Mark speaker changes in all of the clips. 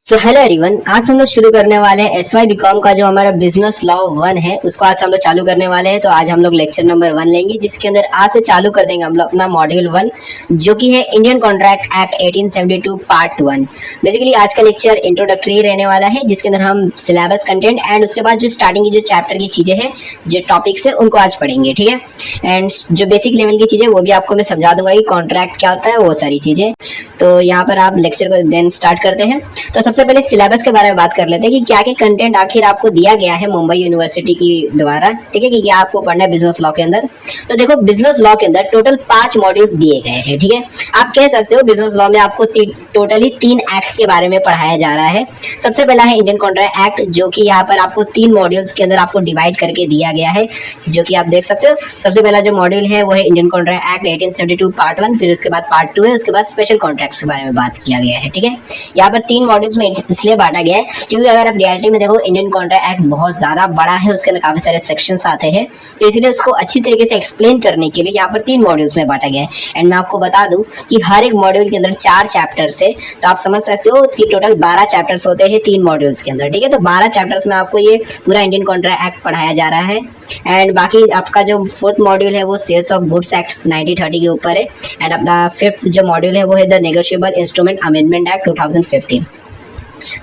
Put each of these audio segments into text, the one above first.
Speaker 1: So hello everyone, आज हम लोग शुरू करने वाले हैं एसवाई बीकॉम का जो हमारा बिजनेस लॉ 1 है उसको आज हम लोग चालू करने वाले हैं। तो आज हम लोग लेक्चर नंबर 1 लेंगे, जिसके अंदर आज से चालू कर देंगे हम लोग अपना मॉड्यूल 1 जो कि है Indian contract act 1872 part 1। Basically आज का लेक्चर इंट्रोडक्टरी रहने वाला है, जिसके अंदर हम सिलेबस कंटेंट एंड उसके बाद जो स्टार्टिंग की जो चैप्टर की चीजें हैं, जो टॉपिक्स है उनको आज पढ़ेंगे, ठीक है। एंड जो बेसिक लेवल की चीजें वो भी आपको मैं समझा दूंगा कि कॉन्ट्रैक्ट क्या होता है, वो सारी चीजें। तो यहाँ पर आप लेक्चर को देन स्टार्ट करते हैं। तो सबसे पहले सिलेबस के बारे में बात कर लेते हैं कि क्या क्या कंटेंट आखिर आपको दिया गया है मुंबई यूनिवर्सिटी की द्वारा, ठीक है, कि क्या आपको पढ़ना है बिजनेस लॉ के अंदर। तो देखो, बिजनेस लॉ के अंदर टोटल 5 मॉड्यूल्स दिए गए हैं, ठीक है। आप कह सकते हो बिजनेस लॉ में आपको टोटली 3 एक्ट्स के बारे में पढ़ाया जा रहा है। सबसे पहला है इंडियन कॉन्ट्रैक्ट एक्ट, जो कि यहाँ पर आपको 3 मॉड्यूल्स के अंदर आपको डिवाइड करके दिया गया है, जो कि आप देख सकते हो। सबसे पहला जो मॉड्यूल है वो है इंडियन कॉन्ट्रैक्ट एक्ट 1872 पार्ट 1, फिर उसके बाद पार्ट 2 है, उसके बाद स्पेशल कॉन्ट्रैक्ट्स के बारे में बात किया गया है, ठीक है। यहाँ पर 3 मॉड्यूल्स में इसलिए बांटा गया है क्योंकि अगर आप रियलिटी में देखो इंडियन कॉन्ट्रैक्ट एक्ट बहुत ज्यादा बड़ा है, उसके अंदर काफी सारे सेक्शंस आते हैं, तो इसलिए उसको अच्छी तरीके से एक्सप्लेन करने के लिए यहाँ पर 3 मॉड्यूल्स में बांटा गया है। एंड मैं आपको बता दूं कि हर एक मॉड्यूल के अंदर 4 चैप्टर्स है, तो आप समझ सकते हो कि टोटल 12 चैप्टर्स होते हैं 3 मॉड्यूल्स के अंदर, ठीक है। तो 12 चैप्टर्स में आपको ये पूरा इंडियन कॉन्ट्रैक्ट एक्ट पढ़ाया जा रहा है। एंड बाकी आपका जो 4th मॉड्यूल है वो सेल्स ऑफ गुड्स एक्ट 1930 के ऊपर है। एंड अपना 5th जो मॉड्यूल है वो है the negotiable instrument amendment act 2015।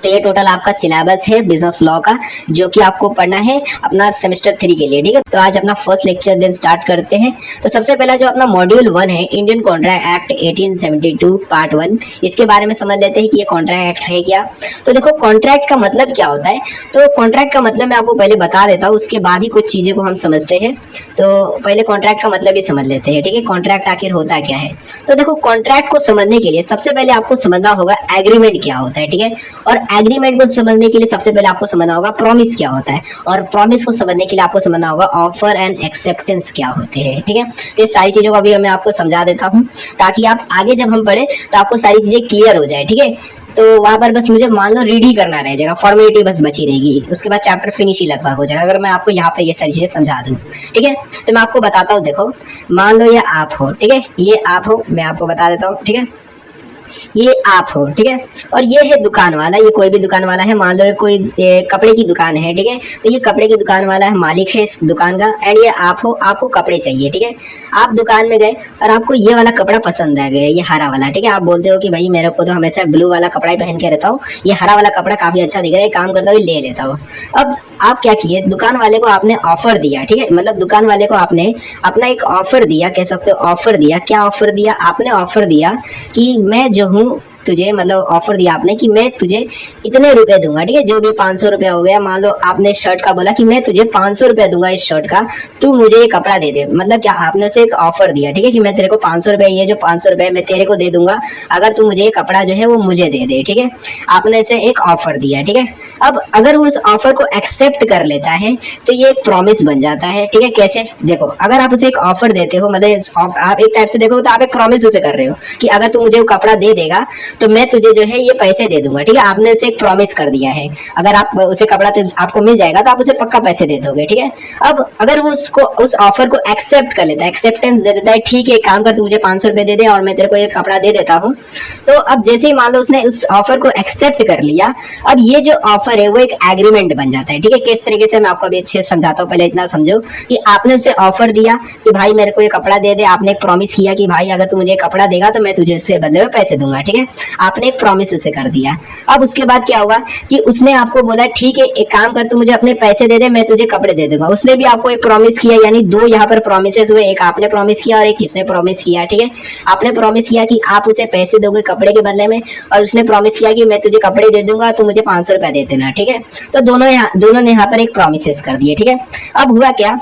Speaker 1: तो ये टोटल आपका सिलेबस है बिजनेस लॉ का, जो कि आपको पढ़ना है अपना सेमेस्टर 3 के लिए, ठीक है। तो आज अपना फर्स्ट लेक्चर दिन स्टार्ट करते हैं। तो सबसे पहला जो अपना मॉड्यूल 1 है इंडियन कॉन्ट्रैक्ट एक्ट 1872 पार्ट 1, इसके बारे में समझ लेते हैं कि ये कॉन्ट्रैक्ट एक्ट है क्या। तो देखो, कॉन्ट्रैक्ट का मतलब क्या होता है। तो कॉन्ट्रैक्ट का मतलब मैं आपको पहले बता देता हूँ, उसके बाद ही कुछ चीजें को हम समझते हैं। तो पहले कॉन्ट्रैक्ट का मतलब ही समझ लेते हैं, ठीक है। कॉन्ट्रैक्ट आखिर होता क्या है। तो देखो, कॉन्ट्रैक्ट को समझने के लिए सबसे पहले आपको समझना होगा एग्रीमेंट क्या होता है, ठीक है। और एग्रीमेंट को समझने के लिए सबसे पहले आपको समझना होगा प्रॉमिस क्या होता है, और प्रॉमिस को समझने के लिए आपको समझना होगा ऑफर एंड एक्सेप्टेंस क्या होते हैं, ठीक है। तो ये सारी चीजों को अभी मैं आपको समझा देता हूँ, ताकि आप आगे जब हम पढ़े तो आपको सारी चीजें क्लियर हो जाए, ठीक है। तो वहां पर बस मुझे मान लो रीड ही करना रह जाएगा, फॉर्मेलिटी बस बची रहेगी, उसके बाद चैप्टर फिनिश ही लगभग हो जाएगा अगर मैं आपको यहाँ पे ये सारी चीजें समझा दूं, ठीक है। तो मैं आपको बताता हूँ, देखो मान लो ये आप हो, ठीक है, ये आप हो, मैं आपको बता देता हूँ, ठीक है। ये आप हो, ठीक है, और ये है दुकान वाला, ये कोई भी दुकान वाला है, मान लो ये कोई कपड़े की दुकान है, ठीक है। तो ये कपड़े की दुकान वाला है, मालिक है इस दुकान का। एंड ये आप हो, आपको कपड़े चाहिए, ठीक है। आप दुकान में गए और आपको ये वाला कपड़ा पसंद आ गया, ये हरा वाला, ठीक है। आप बोलते हो कि भाई मेरे को तो हमेशा ब्लू वाला कपड़ा ही पहन के रहता हूँ, ये हरा वाला कपड़ा काफी अच्छा दिख रहा है, काम करता हूँ ले लेता हूँ। अब आप क्या किए, दुकान वाले को आपने ऑफर दिया, ठीक है, मतलब दुकान वाले को आपने अपना एक ऑफर दिया, कह सकते हो ऑफर दिया। क्या ऑफर दिया आपने? ऑफर दिया कि मैं जो हूँ तुझे, मतलब ऑफर दिया आपने कि मैं तुझे इतने रुपए दूंगा, ठीक है, जो भी 500 रुपया हो गया। मान लो आपने शर्ट का बोला कि मैं तुझे 500 रुपया दूंगा इस शर्ट का, तू मुझे ये कपड़ा दे दे। मतलब क्या, आपने उसे एक ऑफर दिया, ठीक है, कि मैं तेरे को 500 रुपया, ये जो 500 रुपया मैं तेरे को दे दूंगा अगर तू मुझे ये कपड़ा जो है वो मुझे दे दे, ठीक है। आपने इसे एक ऑफर दिया, ठीक है। अब अगर वो उस ऑफर को एक्सेप्ट कर लेता है तो ये एक प्रॉमिस बन जाता है, ठीक है। कैसे? देखो, अगर आप उसे एक ऑफर देते हो, मतलब आप एक टाइप से देखो तो आप एक प्रॉमिस उसे कर रहे हो कि अगर तू मुझे वो कपड़ा दे देगा तो मैं तुझे जो है ये पैसे दे दूंगा, ठीक है। आपने उसे एक प्रॉमिस कर दिया है, अगर आप उसे कपड़ा आपको मिल जाएगा तो आप उसे पक्का पैसे दे दोगे, ठीक है। अब अगर वो उसको उस ऑफर को एक्सेप्ट कर लेता है, एक्सेप्टेंस दे देता है, ठीक है काम कर, तू मुझे 500 रुपए दे दे और मैं तेरे को ये कपड़ा दे देता हूँ। तो अब जैसे ही मान लो उसने उस ऑफर को एक्सेप्ट कर लिया, अब ये जो ऑफर है वो एक एग्रीमेंट बन जाता है, ठीक है। किस तरीके से मैं आपको अभी अच्छे से समझाता हूँ, पहले इतना समझो कि आपने उसे ऑफर दिया कि भाई मेरे को ये कपड़ा दे दे। आपने एक प्रॉमिस किया कि भाई अगर तू मुझे कपड़ा देगा तो मैं तुझे उससे बदले में पैसे दूंगा, ठीक है। आपने एक प्रॉमिस उसे कर दिया। अब उसके बाद क्या होगा कि उसने आपको बोला ठीक है एक काम कर, तू मुझे अपने पैसे दे दे, मैं तुझे कपड़े दे दूंगा। उसने भी आपको एक प्रॉमिस किया, यानी 2 यहाँ पर प्रॉमिसेस हुए, एक आपने प्रॉमिस किया और एक किसने प्रॉमिस किया, ठीक है। आपने प्रॉमिस किया कि आप उसे पैसे दोगे कपड़े के बदले में, और उसने प्रॉमिस किया कि मैं तुझे कपड़े दे दूंगा, तू मुझे 500 रुपया दे देना, ठीक है। तो दोनों ने यहाँ पर एक प्रॉमिसेस कर दिए, ठीक है। अब हुआ क्या,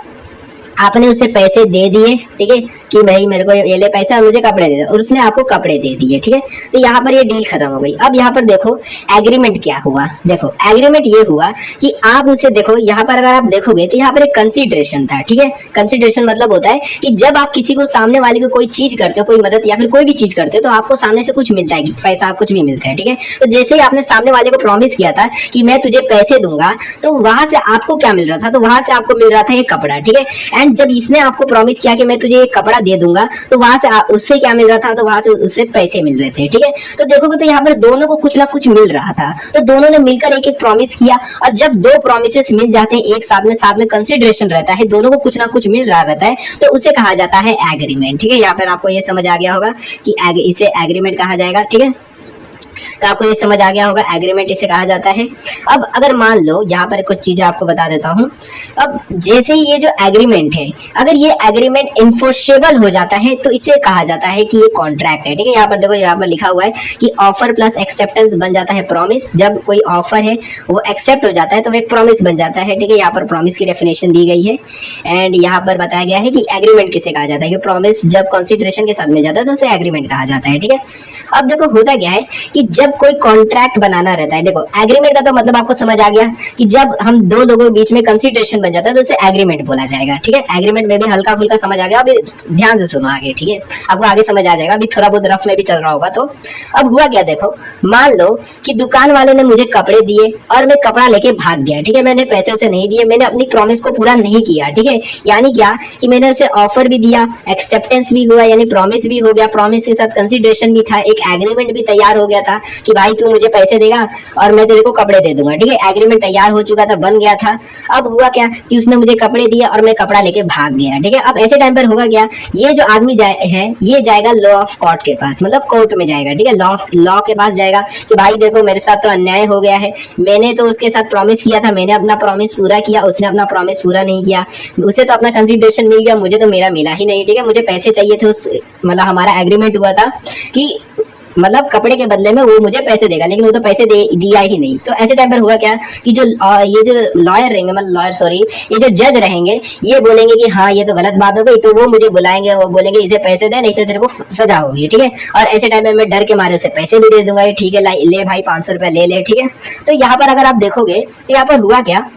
Speaker 1: आपने उसे पैसे दे दिए, ठीक है, कि भाई मेरे को ये ले पैसा और मुझे कपड़े दे दे, और उसने आपको कपड़े दे दिए, ठीक है। तो यहाँ पर ये डील खत्म हो गई। अब यहाँ पर देखो एग्रीमेंट क्या हुआ। देखो एग्रीमेंट ये हुआ कि आप उसे, देखो यहाँ पर अगर आप देखोगे तो यहाँ पर एक कंसिडरेशन था, ठीक है। कंसिडरेशन मतलब होता है कि जब आप किसी को, सामने वाले को कोई चीज करते हो, कोई मदद या फिर कोई भी चीज करते हो, तो आपको सामने से कुछ मिलता है, पैसा कुछ भी मिलता है, ठीक है। तो जैसे ही आपने सामने वाले को प्रॉमिस किया था कि मैं तुझे पैसे दूंगा, तो वहां से आपको क्या मिल रहा था, तो वहां से आपको मिल रहा था एक कपड़ा, ठीक है। एंड जब इसने आपको प्रॉमिस किया कि मैं तुझे एक कपड़ा दे दूंगा, तो वहां से उससे क्या मिल रहा था, तो वहां से उससे पैसे मिल रहे थे। ठीक है, तो देखोगे तो यहाँ पर दोनों को कुछ ना कुछ मिल रहा था, तो दोनों ने मिलकर एक एक प्रॉमिस किया, और जब दो प्रॉमिसेस मिल जाते हैं एक साथ में कंसिडरेशन रहता है, दोनों को कुछ ना कुछ मिल रहा रहता है, तो उसे कहा जाता है एग्रीमेंट। ठीक है, यहाँ पर आपको ये समझ आ गया होगा कि इसे एग्रीमेंट कहा जाएगा। ठीक है, तो आपको ये समझ आ गया होगा, एग्रीमेंट इसे कहा जाता है। अब अगर मान लो यहाँ पर कुछ चीजें आपको बता देता हूँ। अब जैसे ही ये जो एग्रीमेंट है, अगर ये एग्रीमेंट इन्फोर्सेबल हो जाता है तो इसे कहा जाता है कि ये कॉन्ट्रैक्ट है। ठीक है, यहाँ पर देखो, यहाँ पर लिखा हुआ है कि ऑफर प्लस एक्सेप्टेंस बन जाता है प्रॉमिस। जब कोई ऑफर है वो एक्सेप्ट हो जाता है तो एक प्रॉमिस बन जाता है। ठीक है, यहाँ पर प्रॉमिस की डेफिनेशन दी गई है, एंड यहाँ पर बताया गया है कि एग्रीमेंट किसे कहा जाता है, कि प्रॉमिस जब कंसिडरेशन के साथ मिल जाता है तो उसे एग्रीमेंट कहा जाता है। ठीक है, अब देखो होता क्या है कि जब कोई कॉन्ट्रैक्ट बनाना रहता है, देखो एग्रीमेंट का तो मतलब आपको समझ आ गया कि जब हम दो लोगों के बीच में कंसिडरेशन बन जाता है तो उसे एग्रीमेंट बोला जाएगा। ठीक है, एग्रीमेंट में भी हल्का फुल्का समझ आ गया, अभी ध्यान से सुनो आगे। ठीक है, आपको आगे समझ आ जाएगा, अभी थोड़ा बहुत रफ में भी चल रहा होगा। तो अब हुआ क्या, देखो मान लो कि दुकान वाले ने मुझे कपड़े दिए और मैं कपड़ा लेके भाग गया। ठीक है, मैंने पैसे उसे नहीं दिए, मैंने अपनी प्रॉमिस को पूरा नहीं किया। ठीक है, यानी क्या कि मैंने उसे ऑफर भी दिया, एक्सेप्टेंस भी हुआ, यानी प्रॉमिस भी हो गया, प्रॉमिस के साथ कंसिडरेशन भी था, एक एग्रीमेंट भी तैयार हो गया था कि भाई तू मुझे पैसे देगा और मैं तेरे को कपड़े दे दूंगा। ठीक है, एग्रीमेंट तैयार हो चुका था, बन गया था। अब हुआ क्या कि उसने मुझे कपड़े दिए और मैं कपड़ा लेके भाग गया। ठीक है, अब ऐसे टाइम पर होगा क्या, ये जो आदमी है ये जाएगा लॉ ऑफ कोर्ट के पास, मतलब कोर्ट में जाएगा। ठीक है, लॉ के पास जाएगा कि भाई देखो मेरे साथ तो अन्याय हो गया है, मैंने तो उसके साथ प्रॉमिस किया था, मैंने अपना प्रॉमिस पूरा किया, उसने अपना प्रॉमिस पूरा नहीं किया, उसे तो अपना कंसिडरेशन मिल गया, मुझे तो मेरा मिला ही नहीं। ठीक है, मुझे पैसे चाहिए थे, उस मतलब हमारा एग्रीमेंट हुआ था कि मतलब कपड़े के बदले में वो मुझे पैसे देगा, लेकिन वो तो पैसे दिया ही नहीं। तो ऐसे टाइम पर हुआ क्या कि जो ये जो लॉयर रहेंगे, मतलब लॉयर सॉरी, ये जो जज रहेंगे, ये बोलेंगे कि हाँ ये तो गलत बात हो गई, तो वो मुझे बुलाएंगे, वो बोलेंगे इसे पैसे दे, नहीं तो तेरे को सजा होगी। ठीक है, और ऐसे टाइम में मैं डर के मारे उसे पैसे भी दे दूंगा, ठीक है ले भाई 500 रुपया ले ले। ठीक है, तो यहाँ पर अगर आप देखोगे तो यहाँ पर हुआ क्या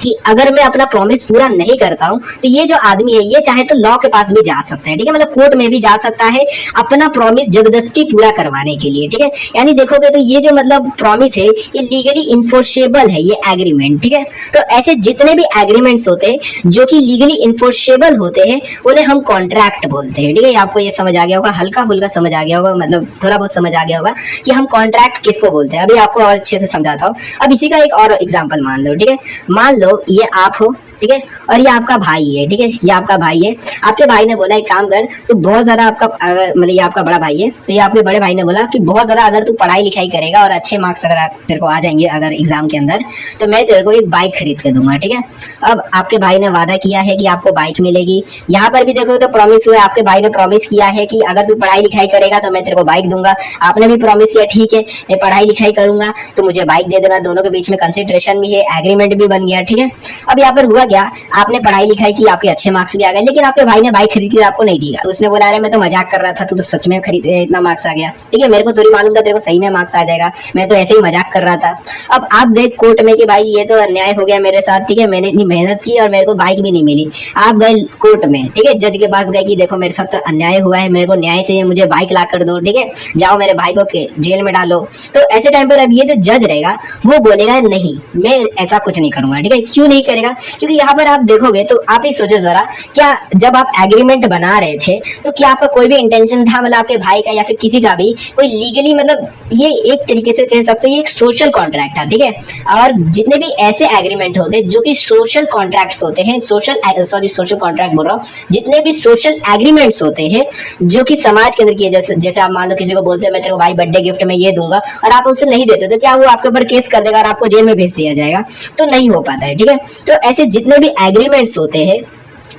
Speaker 1: कि अगर मैं अपना प्रॉमिस पूरा नहीं करता हूं तो ये जो आदमी है ये चाहे तो लॉ के पास भी जा सकता है। ठीक है, मतलब कोर्ट में भी जा सकता है अपना प्रॉमिस जबरदस्ती पूरा करवाने के लिए। ठीक है, यानी देखोगे तो ये जो मतलब प्रॉमिस है ये लीगली इन्फोर्सेबल है, ये एग्रीमेंट। ठीक है, तो ऐसे जितने भी एग्रीमेंट्स होते हैं जो कि लीगली इन्फोर्सेबल होते हैं उन्हें हम कॉन्ट्रैक्ट बोलते हैं। ठीक है, आपको ये समझ आ गया होगा, हल्का फुल्का समझ आ गया होगा, मतलब थोड़ा बहुत समझ आ गया होगा कि हम कॉन्ट्रैक्ट किसको बोलते हैं। अभी आपको और अच्छे से समझाता हूँ। अब इसी का एक और एग्जाम्पल मान लो। ठीक है, मान लो ये आप हो, ठीक है, और ये आपका भाई है। ठीक है, ये आपका भाई है, आपके भाई ने बोला एक काम कर, तो बहुत ज्यादा आपका मतलब ये आपका बड़ा भाई है, तो ये आपके बड़े भाई ने बोला कि बहुत ज्यादा अगर तू पढ़ाई लिखाई करेगा और अच्छे मार्क्स अगर तेरे को आ जाएंगे अगर एग्जाम के अंदर, तो मैं तेरे को एक बाइक खरीद के दूंगा। ठीक है, अब आपके भाई ने वादा किया है कि आपको बाइक मिलेगी। यहाँ पर भी देखो तो प्रॉमिस हुआ, आपके भाई ने प्रॉमिस किया है कि अगर तू पढ़ाई लिखाई करेगा तो मैं तेरे को बाइक दूंगा। आपने भी प्रॉमिस किया ठीक है मैं पढ़ाई लिखाई करूंगा तो मुझे बाइक दे देना, दोनों के बीच में कंसिडरेशन भी है, एग्रीमेंट भी बन गया। ठीक है, अब यहाँ पर हुआ क्या, आपने पढ़ाई लिखाई की, आपके अच्छे मार्क्स भी आ गए, लेकिन आपके भाई ने बाइक खरीदी आपको नहीं दिया। उसने बोला अरे मैं तो मजाक कर रहा था, तू तो सच में खरीद इतना मार्क्स आ गया। ठीक है, मेरे को थोड़ी मालूम था तेरे को सही में मार्क्स आ जाएगा, मैं तो ऐसे ही मजाक कर रहा था। अब आप गए कोर्ट में कि भाई ये तो अन्याय हो गया मेरे साथ, ठीक है, मैंने इतनी मेहनत की और मेरे को बाइक भी नहीं मिली। आप गए कोर्ट में, ठीक है, जज के पास गए कि देखो मेरे साथ तो अन्याय हुआ है, मेरे को न्याय चाहिए, मुझे बाइक ला कर दो। ठीक है, जाओ मेरे भाई को जेल में डालो। तो ऐसे टाइम पर अब ये जो जज रहेगा वो बोलेगा नहीं मैं ऐसा कुछ नहीं करूंगा। ठीक है, क्यों नहीं करेगा, क्योंकि यहाँ पर आप देखोगे तो आप ही सोचो जरा, क्या जब आप एग्रीमेंट बना रहे थे तो क्या आपका कोई भी इंटेंशन था, मतलब आपके भाई का या फिर किसी का भी कोई लीगली, मतलब ये एक तरीके से कह सकते हो ये एक सोशल कॉन्ट्रैक्ट था। ठीक है, और जितने भी ऐसे एग्रीमेंट होते हैं जो कि सोशल कॉन्ट्रैक्ट्स होते हैं, सोशल कॉन्ट्रैक्ट बोल रहा हूँ, जितने भी सोशल एग्रीमेंट्स होते हैं जो कि समाज के अंदर किए, जैसे आप मान लो किसी को बोलते हैं मैं तेरे को भाई बर्थडे गिफ्ट में ये दूंगा और आप उसे नहीं देते तो क्या वो आपके ऊपर केस कर देगा और आपको जेल में भेज दिया जाएगा, तो नहीं हो पाता है। ठीक है, तो ऐसे जितने भी एग्रीमेंट्स होते हैं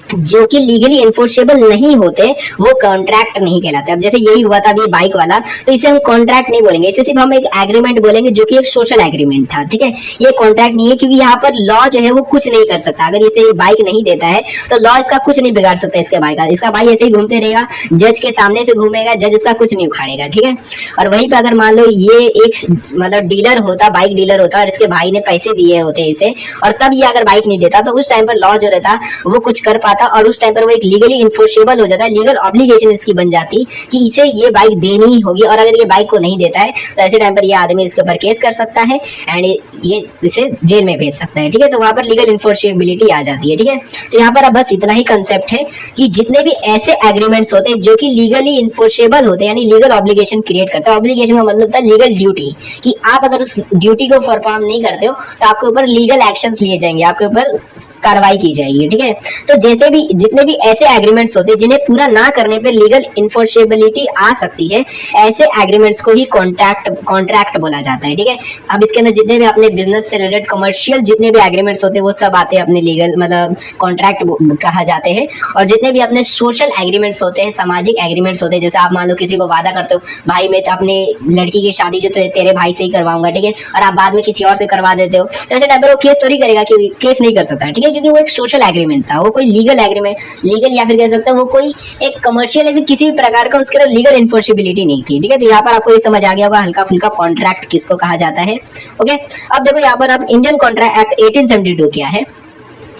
Speaker 1: जो कि लीगली इन्फोर्सेबल नहीं होते वो कॉन्ट्रैक्ट नहीं कहलाते। अब जैसे यही हुआ था अभी बाइक वाला, तो इसे हम कॉन्ट्रैक्ट नहीं बोलेंगे, इसे सिर्फ हम एक एग्रीमेंट बोलेंगे जो कि एक सोशल एग्रीमेंट था। ठीक है, ये कॉन्ट्रैक्ट नहीं है क्योंकि यहाँ पर लॉ जो है वो कुछ नहीं कर सकता। अगर इसे बाइक नहीं देता है तो लॉ इसका कुछ नहीं बिगाड़ सकता, इसके भाई का, इसका भाई ऐसे ही घूमते रहेगा, जज के सामने से घूमेगा, जज इसका कुछ नहीं उखाड़ेगा। ठीक है, और वहीं पे अगर मान लो ये एक मतलब डीलर होता, बाइक डीलर होता और इसके भाई ने पैसे दिए होते इसे, और तब ये अगर बाइक नहीं देता तो उस टाइम पर लॉ जो रहता वो कुछ कर कर पाता और उस टाइम पर वो एक लीगली इन्फोर्सेबल हो जाता है, लीगल ऑब्लिगेशन इसकी बन जाती कि इसे ये बाइक देनी ही होगी, और अगर ये बाइक को नहीं देता है तो ऐसे टाइम पर ये आदमी इसके ऊपर केस कर सकता है एंड ये इसे जेल में भेज सकता है। ठीक है, तो वहां पर लीगल इन्फोर्सेबिलिटी आ जाती है। ठीक है, तो यहाँ पर अब बस इतना ही कंसेप्ट है कि जितने भी ऐसे एग्रीमेंट्स होते हैं जो कि लीगली इन्फोर्सेबल होते हैं, यानी लीगल ऑब्लिगेशन क्रिएट करते हैं, ऑब्लिगेशन का मतलब होता है लीगल ड्यूटी, कि आप अगर उस ड्यूटी को परफॉर्म नहीं करते हो तो आपके ऊपर लीगल एक्शंस लिए जाएंगे, आपके ऊपर कार्रवाई की जाएगी। ठीक है, तो जैसे भी जितने भी ऐसे एग्रीमेंट्स होते हैं जिन्हें पूरा ना करने पे लीगल इन्फोर्सेबिलिटी आ सकती है, ऐसे एग्रीमेंट्स को ही कॉन्ट्रैक्ट बोला जाता है। ठीक है, अब इसके अंदर जितने भी अपने बिजनेस से रिलेटेड कमर्शियल जितने भी एग्रीमेंट्स होते हैं वो सब आते हैं अपने लीगल, मतलब कॉन्ट्रैक्ट कहा जाते हैं। और जितने भी अपने सोशल एग्रीमेंट्स होते हैं, सामाजिक एग्रीमेंट्स होते हैं, जैसे आप मान लो किसी को वादा करते हो भाई मैं तो अपने लड़की की शादी जो तेरे भाई से ही करवाऊंगा, ठीक है, और आप बाद में किसी और से करवा देते हो, तो ऐसे टाइम पर वो केस थोड़ी करेगा, कि केस नहीं कर सकता है। ठीक है, क्योंकि वो एक सोशल एग्रीमेंट था, वो कोई लीगल एग्रीमेंट, लीगल या फिर कह सकते हैं वो कोई एक कमर्शियल या फिर किसी भी प्रकार का उसके लीगल इन्फोर्सेबिलिटी नहीं थी। ठीक है, तो यहाँ पर आपको ये समझ आ गया होगा हल्का फुल्का कॉन्ट्रैक्ट किसको कहा जाता है। ओके, अब देखो यहाँ पर अब इंडियन कॉन्ट्रैक्ट एक्ट 1872 क्या है,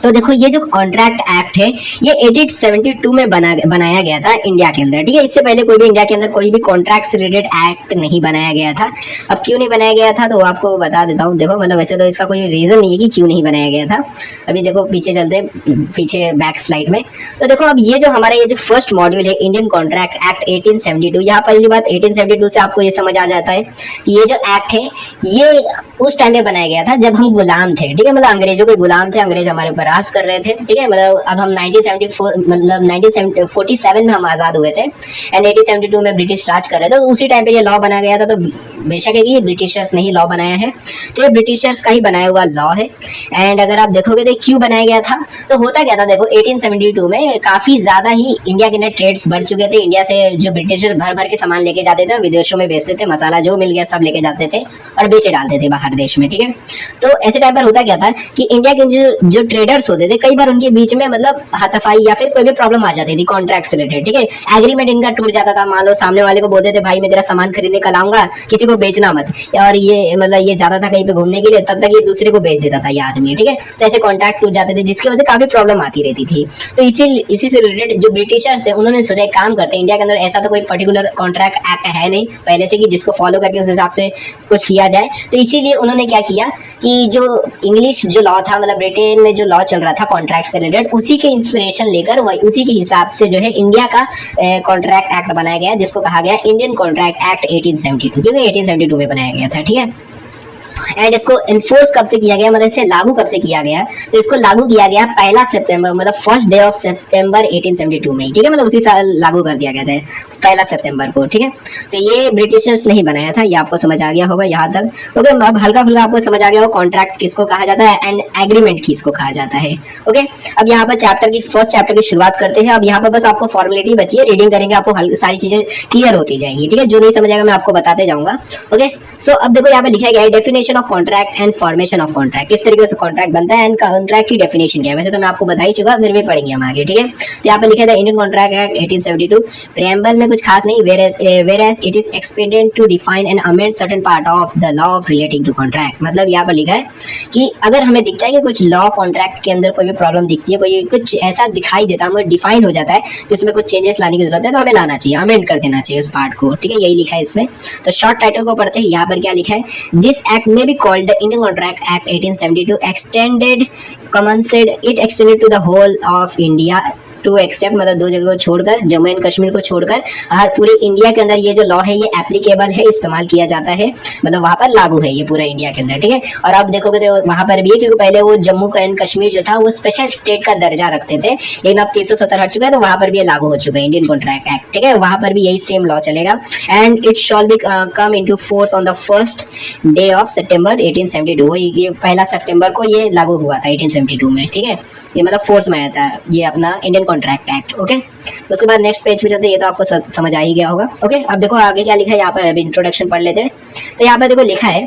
Speaker 1: तो देखो ये जो कॉन्ट्रैक्ट एक्ट है ये 1872 में बनाया गया था इंडिया के अंदर। ठीक है, इससे पहले कोई भी इंडिया के अंदर कोई भी कॉन्ट्रैक्ट से रिलेटेड एक्ट नहीं बनाया गया था। अब क्यों नहीं बनाया गया था तो आपको बता देता हूँ। देखो मतलब वैसे तो इसका कोई रीजन नहीं है कि क्यों नहीं बनाया गया था। अभी देखो पीछे चलते, पीछे बैक स्लाइड में, तो देखो अब ये जो हमारा ये जो फर्स्ट मॉड्यूल है इंडियन कॉन्ट्रैक्ट एक्ट 1872, यहाँ पहली बात 1872 से आपको ये समझ आ जाता है कि ये जो एक्ट है ये उस टाइम में बनाया गया था जब हम गुलाम थे। ठीक है, मतलब अंग्रेजों के गुलाम थे, अंग्रेज हमारे ऊपर राज कर रहे थे। ठीक है, मतलब अब हम 1974 मतलब 1947 में हम आजाद हुए थे एंड 1872 में ब्रिटिश राज कर रहे थे, तो उसी टाइम पे ये लॉ बनाया गया था। तो बेशक है कि ये ब्रिटिशर्स ने ही लॉ बनाया है, तो ये ब्रिटिशर्स का ही बनाया हुआ लॉ है। एंड अगर आप देखोगे तो क्यों बनाया गया था, तो होता क्या था, देखो 1872 में काफी ज्यादा ही इंडिया के अंदर ट्रेड्स बढ़ चुके थे। इंडिया से जो ब्रिटिशर भर भर के सामान लेके जाते थे, विदेशों में बेचते थे, मसाला जो मिल गया सब लेके जाते थे और बेचे डालते थे बाहर देश में। ठीक है, तो ऐसे टाइम पर होता क्या था कि इंडिया के जो ट्रेडर्स होते थे कई बार उनके बीच में मतलब हाथापाई या फिर कोई भी प्रॉब्लम आ जाती थी कॉन्ट्रैक्ट से रिलेटेड। ठीक है, एग्रीमेंट इनका टूट जाता था। मान लो सामने वाले को बोलते थे भाई मैं तेरा सामान खरीदने कल आऊंगा, किसी को बेचना मत, और ये मतलब ये जाता था कहीं पे घूमने के लिए, तब तक ये दूसरे को बेच देता था ये आदमी। ठीक है, तो ऐसे कॉन्ट्रैक्ट टूट जाते थे जिसकी वजह से काफी प्रॉब्लम आती रहती थी। तो इसी से रिलेटेड जो ब्रिटिशर्स थे उन्होंने सोचा एक काम करते हैं, इंडिया के अंदर ऐसा तो कोई पर्टिकुलर कॉन्ट्रैक्ट एक्ट है नहीं पहले से कि जिसको फॉलो करके उस हिसाब से कुछ किया जाए, तो इसीलिए उन्होंने क्या किया कि जो इंग्लिश जो लॉ था, मतलब ब्रिटेन में जो लॉ चल रहा था कॉन्ट्रैक्ट से रिलेटेड, उसी के इंस्पिरेशन लेकर उसी के हिसाब से जो है इंडिया का कॉन्ट्रैक्ट एक्ट बनाया गया जिसको कहा गया इंडियन कॉन्ट्रैक्ट एक्ट 1872, क्योंकि 1872 में बनाया गया था। ठीक है, एंड इसको इन्फोर्स कब से किया गया, मतलब इसे लागू कब से किया गया, तो इसको लागू किया गया 1 सितंबर, मतलब फर्स्ट डे ऑफ सितंबर 1872 में। ठीक है, मतलब उसी साल लागू कर दिया गया था 1 सितंबर को। ठीक है, तो ये ब्रिटिशर्स ने ही बनाया था, ये आपको समझ आ गया होगा यहाँ तक। ओके, अब हल्का फुल्का आपको समझ आ गया होगा कॉन्ट्रैक्ट किसको कहा जाता है एंड एग्रीमेंट किसको कहा जाता है। ओके, अब यहाँ पर फर्स्ट चैप्टर की शुरुआत करते हैं। अब यहाँ पर बस आपको फॉर्मेलिटी बची है, रीडिंग करेंगे आपको सारी चीजें क्लियर होती जाएंगी। ठीक है, जो नहीं समझ आएगा मैं आपको बताते जाऊंगा। ओके, सो अब देखो यहाँ पे लिखा गया है definition of contract and formation of contract, किस तरीके से कॉन्ट्रैक्ट बनता है एंड कॉन्ट्रैक्ट की डेफिनेशन क्या है। वैसे तो मैं आपको बता ही चुका, फिर भी पढ़ेंगे हम आगे। ठीक है, तो यहाँ पे लिखा था इंडियन कॉन्ट्रैक्ट एक्ट 1872, प्रेम्बल में कुछ खास नहीं, whereas it is expedient to define and amend certain part of the law relating to contract। मतलब यहाँ पर लिखा है कि अगर हमें दिखता है कि कुछ लॉ कॉन्ट्रैक्ट के अंदर कोई भी प्रॉब्लम दिखती है, कोई कुछ ऐसा दिखाई देता है, हमें डिफाइन हो जाता है कि उसमें कुछ चेंजेस लाने की जरूरत है, तो हमें लाना चाहिए, अमेंड कर देना चाहिए उस पार्ट को। ठीक है, यही लिखा है इसमें। तो शॉर्ट टाइटल को पढ़ते हैं। यहाँ पर क्या लिखा है, दिस एक्ट में be called the Indian contract act 1872 extended commenced it extended to the whole of India to except, मतलब 2 जगह को छोड़कर, जम्मू एंड कश्मीर को छोड़कर हर पूरे इंडिया के अंदर ये जो लॉ है ये एप्लीकेबल है, इस्तेमाल किया जाता है, मतलब वहां पर लागू है ये पूरा इंडिया के अंदर। ठीक है, और आप देखोगे तो वहां पर भी है, क्योंकि पहले वो जम्मू एंड कश्मीर जो था वो स्पेशल स्टेट का दर्जा रखते थे, लेकिन अब 370 हट चुका है, तो वहां पर भी ये लागू हो चुका है इंडियन कॉन्ट्रैक्ट एक्ट। ठीक है, वहां पर भी यही सेम लॉ चलेगा and it shall be come into force on the first day of September 1872। ये 1 सितंबर को ये लागू हुआ था 1872 में। ठीक है, ये मतलब फोर्स में आया था ये अपना इंडियन कॉन्ट्रैक्ट एक्ट। ओके, उसके बाद नेक्स्ट पेज पे चलते, ये तो आपको समझ आ ही गया होगा। ओके, अब देखो आगे क्या लिखा है, यहाँ पर अभी इंट्रोडक्शन पढ़ लेते हैं। तो यहाँ पर देखो लिखा है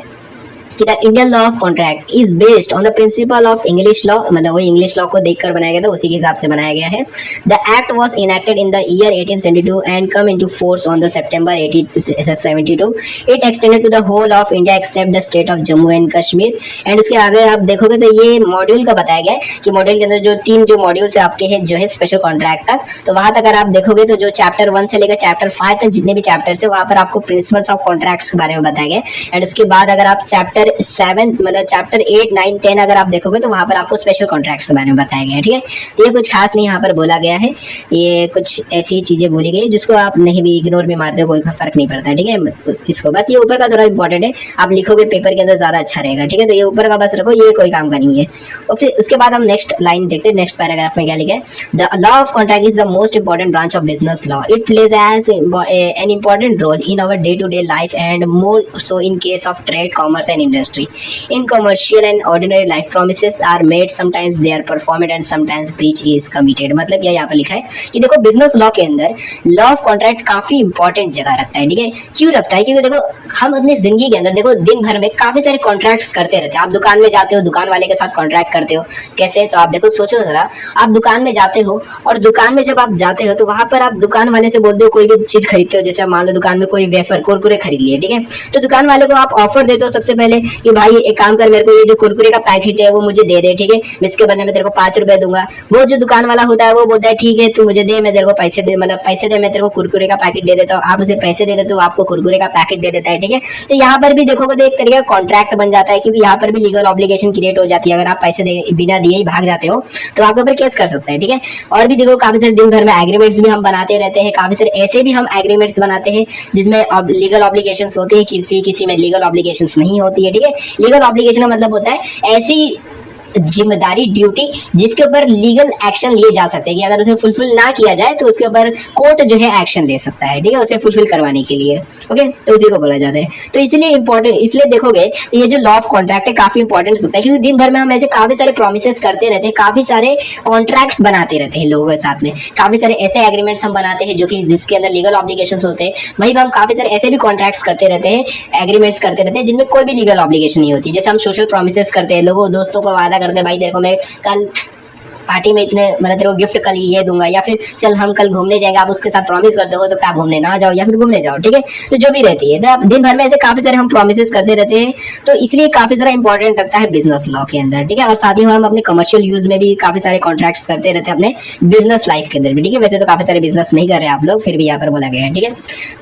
Speaker 1: कि the Indian law of contract is based on the principle of English law, मतलब वो इंग्लिश लॉ को देखकर बनाया गया था, उसी के हिसाब से बनाया गया है। The act was enacted in the year 1872 and come into force on the September 1872। It extended to the whole of India except the state of Jammu and Kashmir. And उसके आगे आप देखोगे तो ये मॉड्यूल का बताया गया है कि मॉड्यूल के अंदर जो 3 जो मॉड्यूल्स है आपके हैं जो है स्पेशल कॉन्ट्रैक्ट तक, तो वहां तक अगर आप देखोगे तो जो चैप्टर 1 से लेकर चैप्टर 5 तक जितने भी चैप्टर्स है वहां पर आपको प्रिंसिपल्स ऑफ कॉन्ट्रैक्ट्स के बारे में बताया गया। एंड उसके बाद अगर आप चैप्टर 7 मतलब चैप्टर 8 9 10 अगर आप देखोगे तो वहां पर आपको स्पेशल कॉन्ट्रैक्ट्स के बारे में बताया गया है। ठीक है, तो ये कुछ खास नहीं यहाँ पर बोला गया है, ये कुछ ऐसी चीजें बोली गई जिसको आप नहीं भी इग्नोर भी मारते हो कोई फर्क नहीं पड़ता। ठीक है, इसको बस ये ऊपर का थोड़ा इंपॉर्टेंट है, आप लिखोगे पेपर के अंदर ज्यादा अच्छा रहेगा। ठीक है, तो ये ऊपर का बस रखो, ये कोई काम का नहीं है। और फिर उसके बाद हम नेक्स्ट लाइन देखते हैं, नेक्स्ट पैराग्राफ में क्या लिखा है। The law of contract is the most important branch of business law. It plays as an important role in our day to day life and more so in case of trade, commerce and industry. In commercial and ordinary life promises are made, sometimes they are performed and sometimes breach is committed. मतलब ये यहाँ पर लिखा है कि देखो business law के अंदर लॉ ऑफ कॉन्ट्रैक्ट काफी इंपॉर्टेंट जगह रखता है। ठीक है, क्यों रखता है? क्योंकि देखो हम अपनी जिंदगी के अंदर देखो दिन भर में काफी सारे कॉन्ट्रैक्ट्स करते रहते हैं। आप दुकान में जाते हो, दुकान वाले के साथ कॉन्ट्रैक्ट करते हो, कैसे? तो आप देखो सोचो जरा, आप दुकान में जाते हो और दुकान में जब आप जाते हो तो वहां पर आप दुकान वाले से बोलते हो कोई भी चीज खरीदते हो, जैसे मान लो दुकान में कोई वेफर कुरकुरे खरीद लिए। ठीक है, तो दुकान वाले को आप ऑफर देते हो सबसे पहले कि भाई एक काम कर, मेरे को ये जो कुरकुरे का पैकेट है वो मुझे दे दे। ठीक है, मैं इसके बदले में तेरे को 5 रुपए दूंगा। वो जो दुकान वाला होता है वो बोलता है ठीक है तू मुझे दे, मैं तेरे को पैसे दे, मतलब पैसे दे, मैं तेरे को कुरकुरे का पैकेट दे देता हूँ। आप उसे पैसे दे देते हो, आपको कुरकुरे का पैकेट दे देता है। ठीक है, तो यहाँ पर भी देखोगे तो एक तरीके का कॉन्ट्रैक्ट बन जाता है, क्योंकि यहाँ पर भी लीगल ऑब्लिगेशन क्रिएट हो जाती है। अगर आप पैसे बिना दिए ही भाग जाते हो तो आपके ऊपर केस कर सकते हैं। ठीक है, और भी देखो काफी सारे दिन भर में एग्रीमेंट्स भी हम बनाते रहते हैं, काफी सारे ऐसे भी हम एग्रीमेंट्स बनाते हैं जिसमें लीगल ऑब्लिगेशंस होते हैं, किसी में लीगल ऑब्लिगेशंस नहीं होती है। ठीक है, लीगल ऑब्लिगेशन का मतलब होता है ऐसी जिम्मेदारी, ड्यूटी जिसके ऊपर लीगल एक्शन लिए जा सकते हैं कि अगर उसे फुलफिल ना किया जाए तो उसके ऊपर कोर्ट जो है एक्शन ले सकता है। ठीक है, उसे फुलफिल करवाने के लिए। ओके, तो उसी को बोला जाता है। तो इसलिए इंपॉर्टेंट, इसलिए देखोगे ये जो लॉ ऑफ कॉन्ट्रैक्ट है काफी इंपॉर्टेंट होता है, क्योंकि दिन भर में हम ऐसे काफी सारे प्रोमिसेस करते रहते हैं, काफी सारे कॉन्ट्रैक्ट्स बनाते रहते हैं लोगों के साथ में, काफी सारे ऐसे एग्रीमेंट्स हम बनाते हैं जो कि जिसके अंदर लीगल ऑब्लिगेशंस होते हैं। वहीं हम काफी सारे ऐसे भी कॉन्ट्रैक्ट्स करते रहते हैं, एग्रीमेंट्स करते रहते हैं जिनमें कोई भी लीगल ऑब्लिगेशन नहीं होती। जैसे हम सोशल प्रोमिसेस करते हैं, लोगों दोस्तों को वादा करते हैं भाई तेरे को मैं कल पार्टी में इतने मतलब तेरे को गिफ्ट कल ये दूंगा, या फिर चल हम कल घूमने जाएंगे, आप उसके साथ प्रॉमिस करते हो सकता है आप घूमने ना जाओ या फिर घूमने जाओ। ठीक है, तो जो भी रहती है, तो आप दिन भर में ऐसे काफी सारे हम प्रोमिसेस करते रहते हैं, तो इसलिए काफी सारा इंपॉर्टेंट लगता है बिजनेस लॉ के अंदर। ठीक है, और साथ ही हम अपने कमर्शियल यूज में भी काफी सारे कॉन्ट्रैक्ट्स करते रहते हैं अपने बिजनेस लाइफ के अंदर भी। ठीक है, वैसे तो काफी सारे बिजनेस नहीं कर रहे आप लोग, फिर भी यहाँ पर बोला गया है। ठीक है,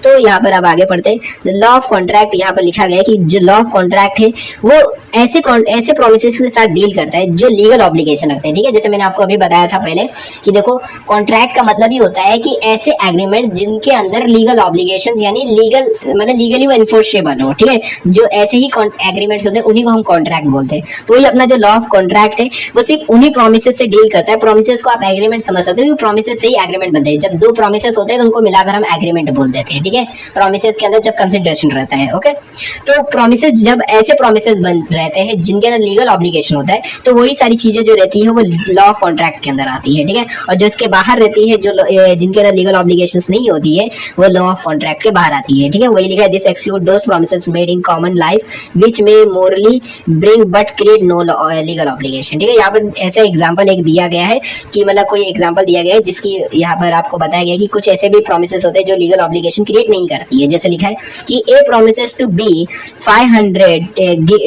Speaker 1: तो यहाँ पर अब आगे पढ़ते हैं। लॉ ऑफ कॉन्ट्रैक्ट, यहाँ पर लिखा गया है कि जो लॉ ऑफ कॉन्ट्रैक्ट है वो ऐसे प्रोमिसेस के साथ डील करता है जो लीगल ऑब्लिगेशन रखते हैं। ठीक है, जैसे मैंने आपको अभी बताया था पहले कि देखो कॉन्ट्रैक्ट का मतलब ही होता है कि ऐसे एग्रीमेंट्स जिनके अंदर लीगल ऑब्लिगेशंस यानी लीगल मतलब लीगली वो एनफोर्सेबल हो। ठीक है, जो ऐसे ही एग्रीमेंट्स होते हैं उन्हीं को हम कॉन्ट्रैक्ट बोलते हैं। तो ये अपना जो लॉ ऑफ कॉन्ट्रैक्ट है वो सिर्फ उन्हीं प्रोमिसेस से डील करता है। प्रोमिसेस को आप एग्रीमेंट समझ सकते हो, प्रोमिसेस से ही एग्रीमेंट बनते हैं। जब 2 प्रोमिसेस होते हैं तो उनको मिलाकर हम एग्रीमेंट बोल देते हैं। ठीक है, प्रोमिसेस के अंदर जब कंसिडरेशन रहता है। ओके, तो प्रोमिसेस जब ऐसे प्रोमिसेस बन रहते हैं जिनके अंदर लीगल ऑब्लिगेशन होता है तो वही सारी चीजें जो रहती है वो लॉ ऑफ कॉन्ट्रैक्ट के अंदर आती है। ठीक है, और जो इसके बाहर रहती है, जो जिनके अंदर लीगल ऑब्लिगेशंस नहीं होती है, वो लॉ ऑफ कॉन्ट्रैक्ट के बाहर आती है। ठीक है, वही लिखा है, this exclude those promises made in common life which may morally bring but create no legal obligation. ठीक है, यहाँ पर ऐसा एग्जांपल एक दिया गया है कि मतलब कोई एग्जांपल दिया गया है जिसकी यहाँ पर आपको बताया गया है कि कुछ ऐसे भी प्रोमिसेस होते हैं जो लीगल ऑब्लिगेशन क्रिएट नहीं करती है। जैसे लिखा है कि ए प्रोमिसेस टू बी 500,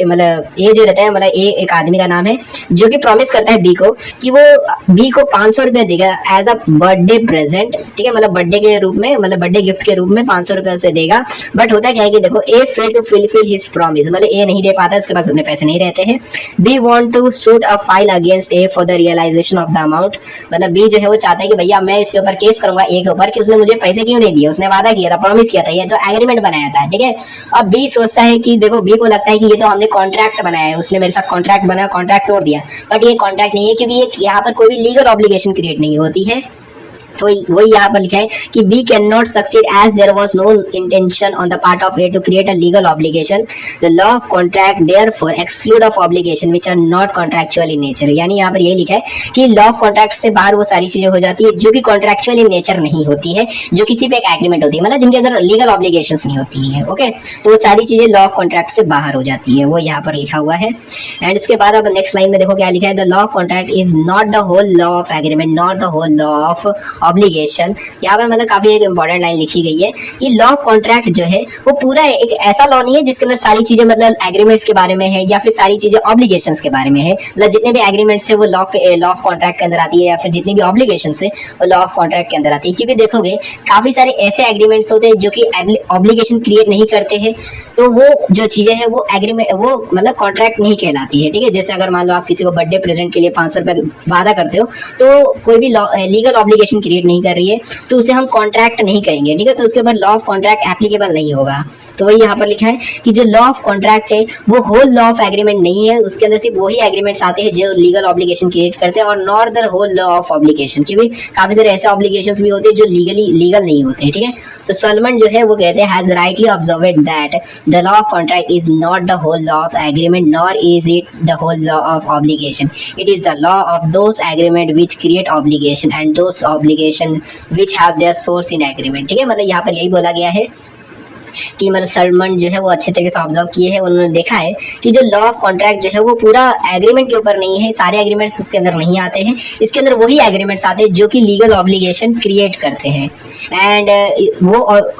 Speaker 1: मतलब ए जो रहता है, मतलब ए एक आदमी का नाम है जो कि प्रॉमिस करता है बी को कि वो बी को 500 रुपया देगा एज अ बर्थडे प्रेजेंट। ठीक है, मतलब बर्थडे के रूप में, मतलब बर्थडे गिफ्ट के रूप में 500 रुपया से देगा। बट होता क्या है कि देखो A fail to fulfil his promise, मतलब ए नहीं दे पाता, उसके पास उतने पैसे नहीं रहते हैं। B want to suit a file against A for the realisation of the amount, मतलब बी जो है वो चाहता है कि भैया मैं इसके ऊपर केस करूंगा ए के ऊपर कि उसने मुझे पैसे क्यों नहीं दिए, उसने वादा किया था, प्रॉमिस किया था, ये तो एग्रीमेंट बनाया था। ठीक है, अब बी सोचता है कि देखो बी को लगता है कि ये तो हमने कॉन्ट्रैक्ट बनाया है, उसने मेरे साथ कॉन्ट्रैक्ट बनाया, कॉन्ट्रैक्ट तोड़ दिया, बट ये कॉन्ट्रैक्ट नहीं है क्योंकि ये यहाँ पर कोई भी लीगल ऑब्लिगेशन क्रिएट नहीं होती है। वही यहाँ पर लिखा है कि B can not succeed as there was no intention on the part of A to create a legal obligation, the law of contract therefore exclude of obligation which are not contractual in nature. यानी यहाँ पर ये लिखा है कि law of contract से बाहर वो सारी चीजें हो जाती है जो कि कॉन्ट्रैक्चुअल इन नेचर नहीं होती है, जो किसी पे एक एग्रीमेंट होती है, मतलब जिनके अंदर लीगल ऑब्लिगेशंस नहीं होती है। ओके, तो वो सारी चीजें लॉ ऑफ कॉन्ट्रैक्ट से बाहर हो जाती है, वो यहाँ पर लिखा हुआ है। एंड इसके बाद अब नेक्स्ट लाइन में देखो क्या लिखा है, the law of contract is not the whole law of agreement not the whole law of obligation. यहाँ पर मतलब काफी एक इंपॉर्टेंट लाइन लिखी गई है कि लॉ ऑफ कॉन्ट्रैक्ट जो है वो पूरा एक ऐसा लॉ नहीं है जिसके अंदर सारी चीजें मतलब एग्रीमेंट्स के बारे में है या फिर सारी चीजें ऑब्लिगेशंस के बारे में है। मतलब जितने भी एग्रीमेंट्स है वो लॉ ऑफ कॉन्ट्रैक्ट के अंदर आती है, या फिर जितनी भी ऑब्लिगेशंस है वो लॉ ऑफ कॉन्ट्रैक्ट के अंदर आती है। क्योंकि देखोगे काफी सारे ऐसे एग्रीमेंट्स होते हैं जो कि ऑब्लिगेशन क्रिएट नहीं करते हैं, तो वो जो चीजें हैं वो एग्रीमेंट वो मतलब कॉन्ट्रैक्ट नहीं कहलाती है। ठीक है, जैसे अगर मान लो आप किसी को बर्थडे प्रेजेंट के लिए 500 रुपए वादा करते हो, तो कोई भी लीगल ऑब्लिगेशन क्रिएट नहीं कर रही है, तो उसे हम कॉन्ट्रैक्ट नहीं कहेंगे। ठीक है, तो उसके ऊपर लॉ ऑफ कॉन्ट्रैक्ट एप्लीकेबल नहीं होगा। तो वही यहाँ पर लिखा है कि जो लॉ ऑफ कॉन्ट्रैक्ट है वो होल लॉ ऑफ एग्रीमेंट नहीं है, उसके अंदर सिर्फ वही एग्रीमेंट्स आते हैं जो लीगल ऑब्लिगेशन क्रिएट करते हैं, और not the whole law of obligation. क्योंकि काफी सारे ऐसे ऑब्लिगेशंस भी होते हैं जो लीगल नहीं होते। ठीक है, तो सलमन जो है वो कहते हैं has rightly observed that the law of contract is not the whole law of agreement nor is it the whole law of obligation. It is the law of those agreement which create obligation and those obligation which have their source in agreement. ठीक है, मतलब यहाँ पर यही बोला गया है कि मतलब सलमन जो है वो अच्छे तरीके से ऑब्जर्व किए हैं, उन्होंने देखा है कि जो लॉ ऑफ कॉन्ट्रैक्ट जो है वो पूरा एग्रीमेंट के ऊपर नहीं है, सारे एग्रीमेंट्स उसके अंदर नहीं आते हैं, इसके अंदर वही एग्रीमेंट्स आते हैं जो कि लीगल ऑब्लिगेशन क्रिएट करते हैं। एंड वो और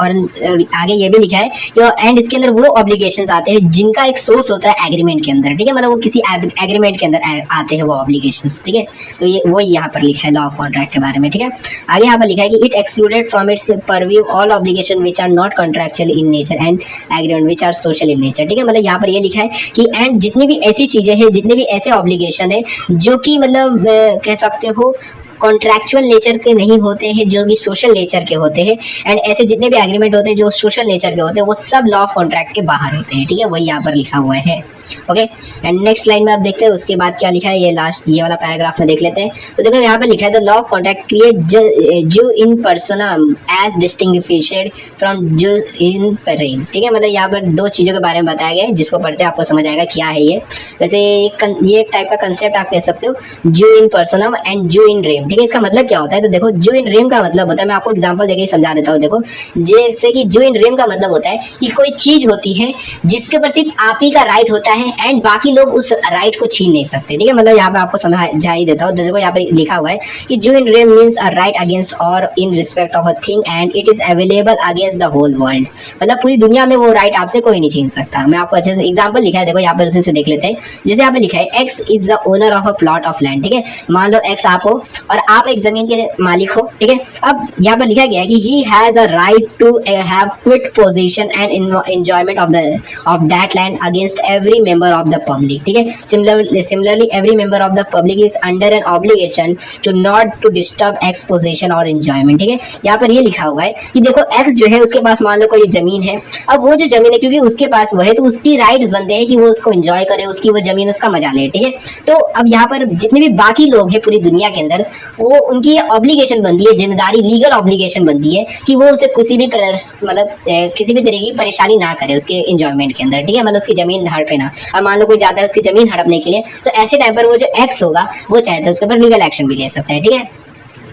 Speaker 1: आगे ये भी लिखा है कि एंड इसके अंदर वो ऑब्लिगेशंस आते हैं जिनका एक सोर्स होता है एग्रीमेंट के अंदर। ठीक है, मतलब वो किसी एग्रीमेंट के अंदर आते हैं वो ऑब्लिगेशंस। ठीक है, तो ये वो यहाँ पर लिखा है लॉ ऑफ कॉन्ट्रैक्ट के बारे में। ठीक है, आगे यहाँ पर लिखा है कि it excluded from its purview all obligation which are not contractual in nature and agreement which are social in nature. ठीक है, मतलब यहाँ पर ये लिखा है कि एंड जितनी भी ऐसी चीजें हैं, जितने भी ऐसे ऑब्लिगेशन है जो कि मतलब कह सकते हो कॉन्ट्रैक्चुअल नेचर के नहीं होते हैं, जो कि सोशल नेचर के होते हैं, एंड ऐसे जितने भी एग्रीमेंट होते हैं जो सोशल नेचर के होते हैं वो सब लॉ ऑफ कॉन्ट्रैक्ट के बाहर होते हैं। ठीक है, वही यहाँ पर लिखा हुआ है। ओके, एंड नेक्स्ट लाइन में आप देखते हैं उसके बाद क्या लिखा है, ये लास्ट ये वाला पैराग्राफ में देख लेते हैं। तो देखो यहाँ पर लिखा है the law of contract create जू इन पर्सनम एज डिस्टिंग्विश्ड फ्रॉम जू इन रेम। ठीक है, मतलब यहाँ पर दो चीजों के बारे में बताया गया है, जिसको पढ़ते आपको समझ आएगा क्या है ये। वैसे ये एक टाइप का कंसेप्ट आप कह सकते हो, जू इन पर्सनम एंड जू इन रेम। ठीक है, इसका मतलब क्या होता है, तो देखो जू इन रेम का मतलब होता है, मैं आपको एग्जाम्पल देके समझा देता हूँ। देखो जैसे कि जू इन रेम का मतलब होता है कि कोई चीज होती है जिसके ऊपर सिर्फ आप ही का राइट होता है एंड बाकी लोग उस राइट को छीन नहीं सकते। ठीक है, मतलब यहाँ पे आपको समझा ही देता हूँ। देखो यहाँ पे लिखा हुआ है कि जू इन रेम मींस अ राइट अगेंस्ट और in respect of a thing and it is available against the whole world. मतलब पूरी दुनिया में वो राइट आपसे कोई नहीं छीन सकता। मैं आपको अच्छे से एग्जाम्पल लिखा है, देखो यहाँ पर उसी से देख लेते हैं। जैसे यहाँ पे लिखा है x is the owner of a plot of land. ठीक है, मान लो एक्स आप हो और आप एक जमीन के मालिक हो। ठीक है, अब यहाँ पर लिखा गया है कि he has a right to have quiet position and enjoyment of that land against every member of the public. ठीक है, similarly every member of the public is under an obligation to not to disturb X position और enjoyment. ठीक है, यहाँ पर ये लिखा हुआ है कि देखो एक्स जो है उसके पास मान लो कोई जमीन है, अब वो जो जमीन है क्योंकि उसके पास वो है तो उसकी राइट्स बनते हैं कि वो उसको एंजॉय करे, उसकी वो जमीन उसका मजा ले। ठीक है, तो अब यहाँ पर जितने भी बाकी लोग हैं पूरी दुनिया के अंदर, वो उनकी ऑब्लिगेशन बनती है, जिम्मेदारी लीगल ऑब्लिगेशन बनती है कि वो उसे किसी भी मतलब किसी भी तरह की परेशानी ना करे उसके एंजॉयमेंट के अंदर। ठीक है, मतलब उसकी जमीन हड़पे ना। अब मान लो कोई जाता है उसकी जमीन हड़पने के लिए, तो ऐसे टाइम पर वो जो एक्स होगा वो चाहे तो उसके ऊपर लीगल एक्शन भी ले सकता है। ठीक है,